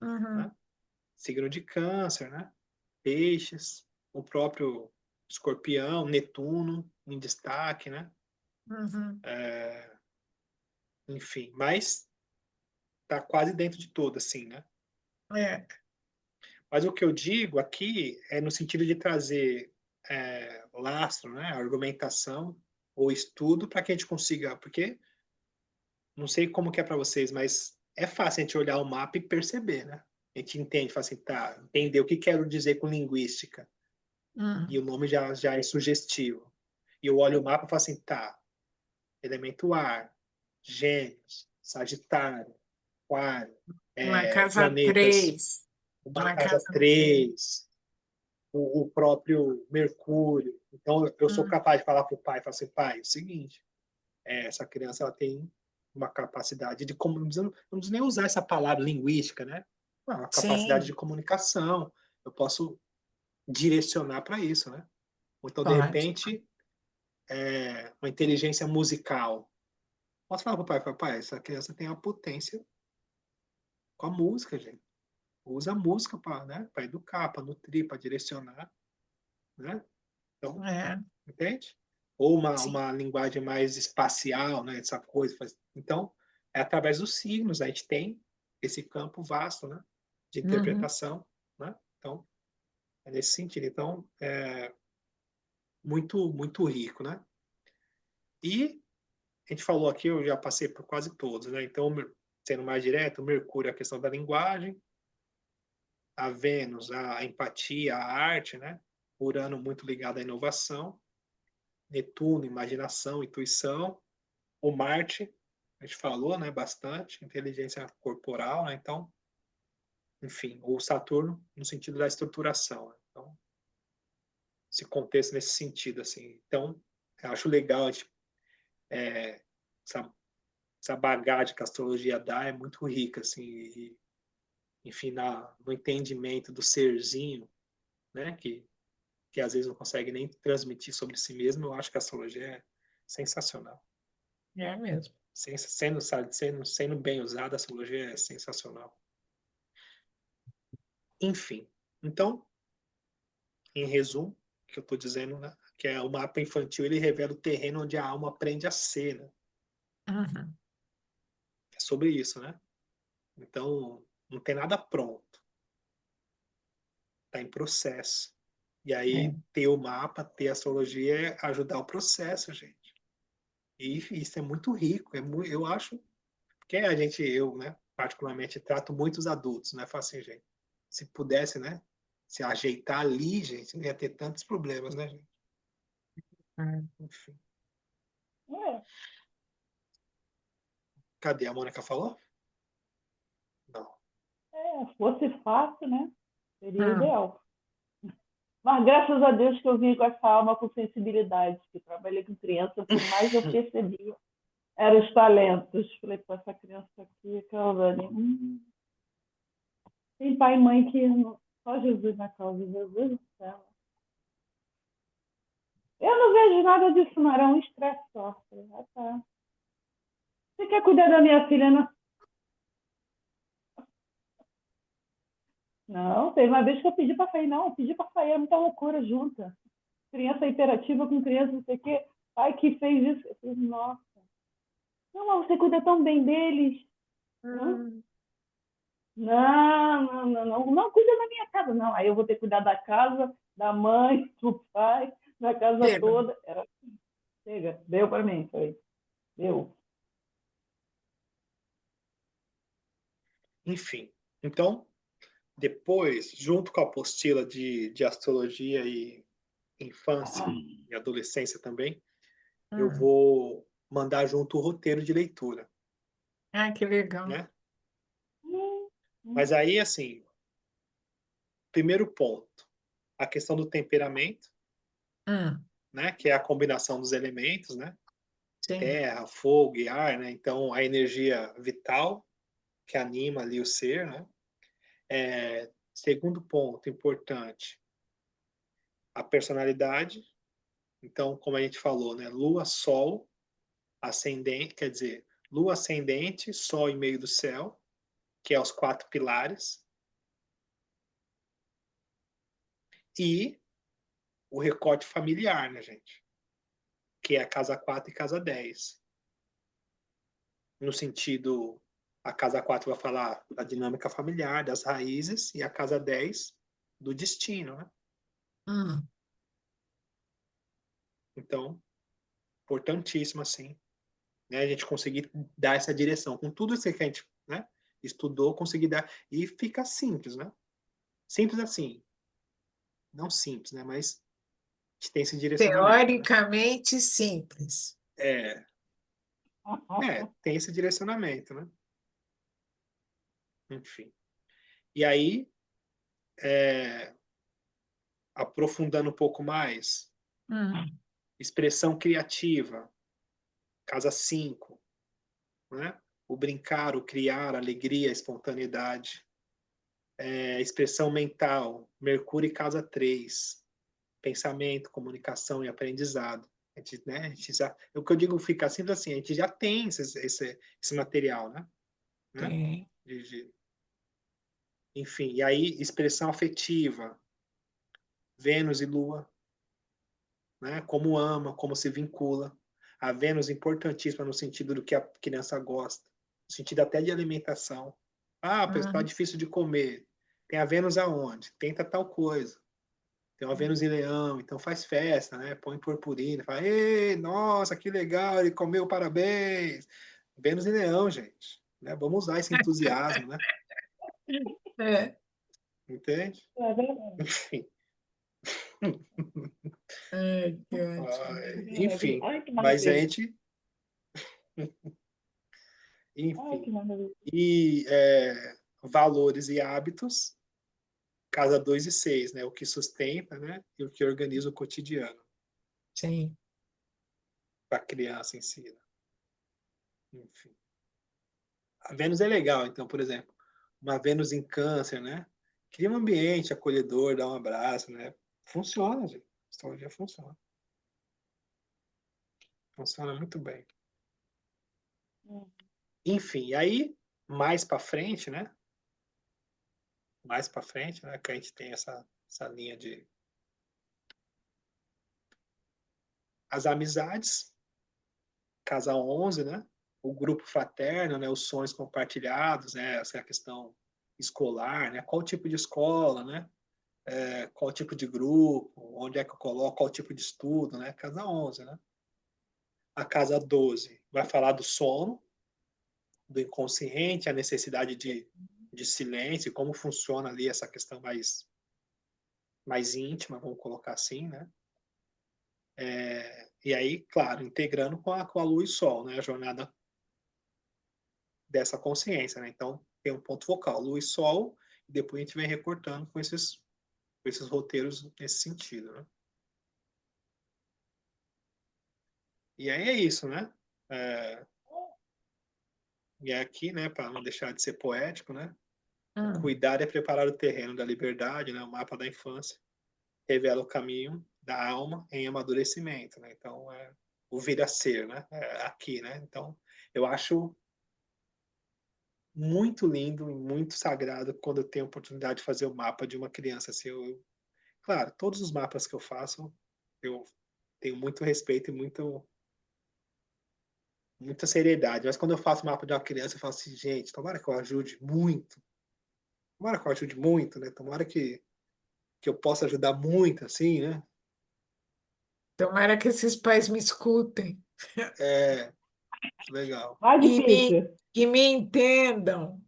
Uhum. né? Signo de câncer, né? Peixes, o próprio escorpião, Netuno em destaque, né? Uhum. Enfim, mas tá quase dentro de tudo, assim, né? É. Mas o que eu digo aqui é no sentido de trazer lastro, né? Argumentação ou estudo para que a gente consiga, porque não sei como que é para vocês, mas é fácil a gente olhar o mapa e perceber, né? A gente entende, fala assim, tá, entender o que quero dizer com linguística. E Hum. o nome já é sugestivo. E eu olho o mapa e falo assim, tá, elemento ar, Gêmeos, Sagitário, Aquário, Na casa planetas, 3. uma Na casa casa 3. 3, o próprio Mercúrio. Então, eu sou Hum. capaz de falar para o pai, falar assim, pai, é o seguinte, essa criança ela tem uma capacidade de comunicação, não preciso nem usar essa palavra linguística, né? Uma capacidade de Sim, comunicação. Eu posso direcionar para isso, né? Ou então, de pode. repente, uma inteligência musical. Posso falar para o pai, pai, essa criança tem uma potência com a música, gente. Usa a música para, né, para educar, para nutrir, para direcionar. né? Então, É, entende? Ou sim. uma linguagem mais espacial, né? Essa coisa. Então, é através dos signos, a gente tem esse campo vasto, né? De Uhum. interpretação, né? Então, é nesse sentido. Então, é muito, muito rico, né? E a gente falou aqui, eu já passei por quase todos, né? Então, sendo mais direto, Mercúrio é a questão da linguagem, a Vênus, a empatia, a arte, né? Urano muito ligado à inovação, Netuno, imaginação, intuição, o Marte, a gente falou, né, bastante, inteligência corporal, né? Então, enfim, o Saturno no sentido da estruturação, né? Então, esse contexto nesse sentido, assim. Então, eu acho legal essa, essa bagagem que a astrologia dá é muito rica, assim, e, enfim, no entendimento do serzinho, né, que às vezes não consegue nem transmitir sobre si mesmo, eu acho que a astrologia é sensacional. É mesmo. Sendo bem usada, a astrologia é sensacional. Enfim, então, em resumo, o que eu estou dizendo, né, que é o mapa infantil, ele revela o terreno onde a alma aprende a ser, né? Uhum. É sobre isso, né? Então, não tem nada pronto, está em processo. E É. aí, ter o mapa, ter a astrologia é ajudar o processo, gente. E isso é muito rico, eu acho que eu, né, particularmente, trato muitos adultos, né? Falo assim, gente, se pudesse, né, se ajeitar ali, gente, não ia ter tantos problemas, né, gente? É. Enfim. É, Cadê? A Mônica falou? Não. fosse fácil, né? Seria Hum. ideal. Mas graças a Deus que eu vim com essa alma com sensibilidade, que trabalhei com criança, o que mais eu percebia eram os talentos. Falei, pô, essa criança aqui, aquela ali, tem pai e mãe que só Jesus na causa, Jesus do céu. Eu não vejo nada disso, não, era um estresse só. Falei, ah, tá. Você quer cuidar da minha filha? Não, não, teve uma vez que eu pedi para sair, não, eu pedi para sair, é muita loucura junta. Criança hiperativa com criança, não sei o quê. Pai que fez isso. Eu falei, nossa, não, mas você cuida tão bem deles. Não, Hum. não cuida da minha casa, não. Aí eu vou ter que cuidar da casa, da mãe, do pai, da casa Chega. toda. Era assim, chega, deu para mim, falei, deu. Enfim. Então, depois, junto com a apostila de astrologia e infância e adolescência também, eu Hum. vou mandar junto o roteiro de leitura, Ah, que legal. né? Hum, Mas hum, aí, assim, primeiro ponto, a questão do temperamento, Hum. né? Que é a combinação dos elementos, né? Sim. Terra, fogo e ar, né? Então, a energia vital que anima ali o ser, né? Segundo ponto importante, a personalidade. Então, como a gente falou, né? Lua, Sol, ascendente, quer dizer, Lua ascendente, Sol em meio do céu, que é os 4 pilares, e o recorte familiar, né, gente? Que é a casa 4 e casa 10. No sentido, a casa 4 vai falar da dinâmica familiar, das raízes, e a casa 10 do destino, né? Hum. Então, importantíssimo, assim, né? A gente conseguir dar essa direção. Com tudo isso que a gente, né, estudou, conseguir dar. E fica simples, né? Simples assim. Não simples, né? Mas a gente tem esse direcionamento, né? Teoricamente simples. É, tem esse direcionamento, né? Enfim. E aí, é, aprofundando um pouco mais, Hum. expressão criativa, casa 5, né? O brincar, o criar, a alegria, a espontaneidade. Expressão mental, Mercúrio e casa 3, pensamento, comunicação e aprendizado. A gente já, o que eu digo fica sempre assim, a gente já tem esse material, né? Tem. Enfim, e aí expressão afetiva, Vênus e Lua, né? Como ama, como se vincula. A Vênus importantíssima no sentido do que a criança gosta, no sentido até de alimentação. Ah, pessoal, tá difícil de comer. Tem a Vênus aonde? Tenta tal coisa. Tem uma Vênus em Leão, então faz festa, né? Põe purpurina, fala, ei, nossa, que legal, ele comeu, parabéns. Vênus em Leão, gente. Né? Vamos usar esse entusiasmo, né? É. Entende? É verdade. Enfim. Ai, que ótimo. Enfim, Ai, que mas a maravilha. gente. Ai, Enfim. que maravilha. E valores e hábitos, casa 2 e 6, né? O que sustenta, né? E o que organiza o cotidiano Sim. para a criança em si. Né? Enfim. A Vênus é legal, então, por exemplo, uma Vênus em Câncer, né? Cria um ambiente acolhedor, dá um abraço, né? Funciona, gente. A astrologia funciona. Funciona muito bem. Enfim, aí, mais para frente, né? Mais para frente, né? Que a gente tem essa linha de... As amizades, casa 11, né? O grupo fraterno, né? Os sonhos compartilhados, né? Essa é a questão escolar, né? Qual tipo de escola, né? Qual tipo de grupo, onde é que eu coloco, qual tipo de estudo, né? Casa 11, né? A casa 12 vai falar do sono, do inconsciente, a necessidade de silêncio, como funciona ali essa questão mais íntima, vamos colocar assim, né? E aí, claro, integrando com a lua e sol, né? A jornada dessa consciência, né? Então, tem um ponto focal, lua e sol, e depois a gente vem recortando com esses roteiros nesse sentido, né? E aí é isso, né? E é aqui, né, para não deixar de ser poético, né? Cuidar é preparar o terreno da liberdade, né? O mapa da infância revela o caminho da alma em amadurecimento, né? Então, o vir a ser, né? Aqui, né? Então, eu acho muito lindo e muito sagrado quando eu tenho a oportunidade de fazer o mapa de uma criança. Assim, claro, todos os mapas que eu faço, eu tenho muito respeito e muita seriedade. Mas quando eu faço o mapa de uma criança, eu falo assim, gente, tomara que eu ajude muito. Tomara que eu ajude muito, né? Tomara que eu possa ajudar muito, assim, né? Tomara que esses pais me escutem Legal. Mais difícil. e me entendam.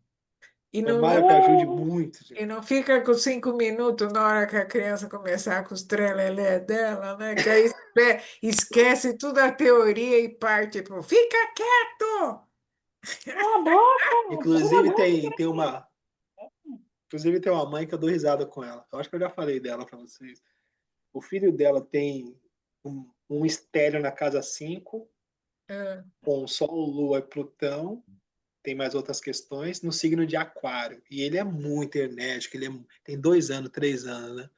E não, Tomara que eu ajude muito, gente. e não fica com 5 minutos na hora que a criança começar com os trelelé dela, né? Que aí esquece toda a teoria e parte pro fica quieto! Cala a boca! Cala a Inclusive, boca! inclusive, tem uma mãe que eu dou risada com ela. Eu acho que eu já falei dela para vocês. O filho dela tem um estéreo na casa 5, Ah, com Sol, Lua e Plutão. Tem mais outras questões, no signo de Aquário. E ele é muito enérgico, tem 2 anos, 3 anos, né?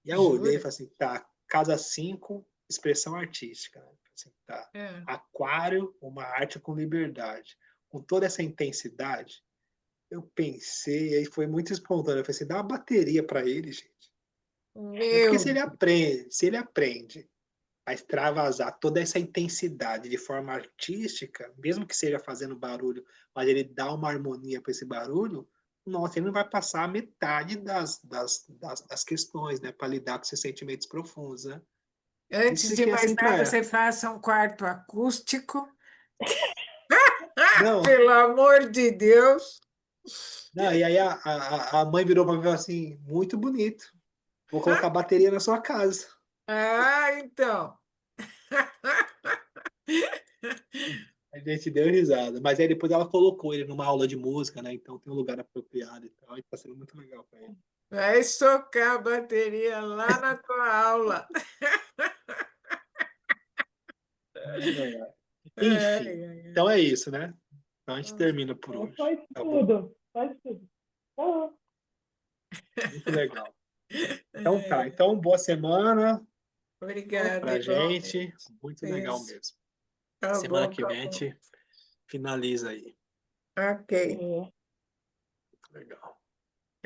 E eu olhei e jura? falei assim, tá, casa 5, expressão artística. Né? Assim, tá, É. Aquário, uma arte com liberdade. Com toda essa intensidade, eu pensei, aí foi muito espontâneo, eu falei assim, dá uma bateria para ele, gente. É porque Meu, se ele aprende a extravasar toda essa intensidade de forma artística, mesmo que seja fazendo barulho, mas ele dá uma harmonia para esse barulho, nossa, ele não vai passar a metade das questões, né, para lidar com esses sentimentos profundos, né? E antes de expliquei mais assim para nada, ela. você faça um quarto acústico. Não, Pelo amor de Deus! não, e aí a mãe virou para mim e falou assim, muito bonito, vou colocar bateria na sua casa. Ah, então. A gente deu risada, mas aí depois ela colocou ele numa aula de música, né? Então tem um lugar apropriado e tal, e tá sendo muito legal para ele. Vai socar a bateria lá na tua aula. Enfim, Ai, ai, então é isso, né? Então a gente termina por É hoje, só isso tá bom? tudo. Só isso tudo. Ah, Muito legal. Então tá, ai. então boa semana Obrigada, pra gente, igualmente. muito legal Isso. mesmo. Tá Semana bom, que tá vem a bom. gente finaliza aí. Ok. é. Muito legal.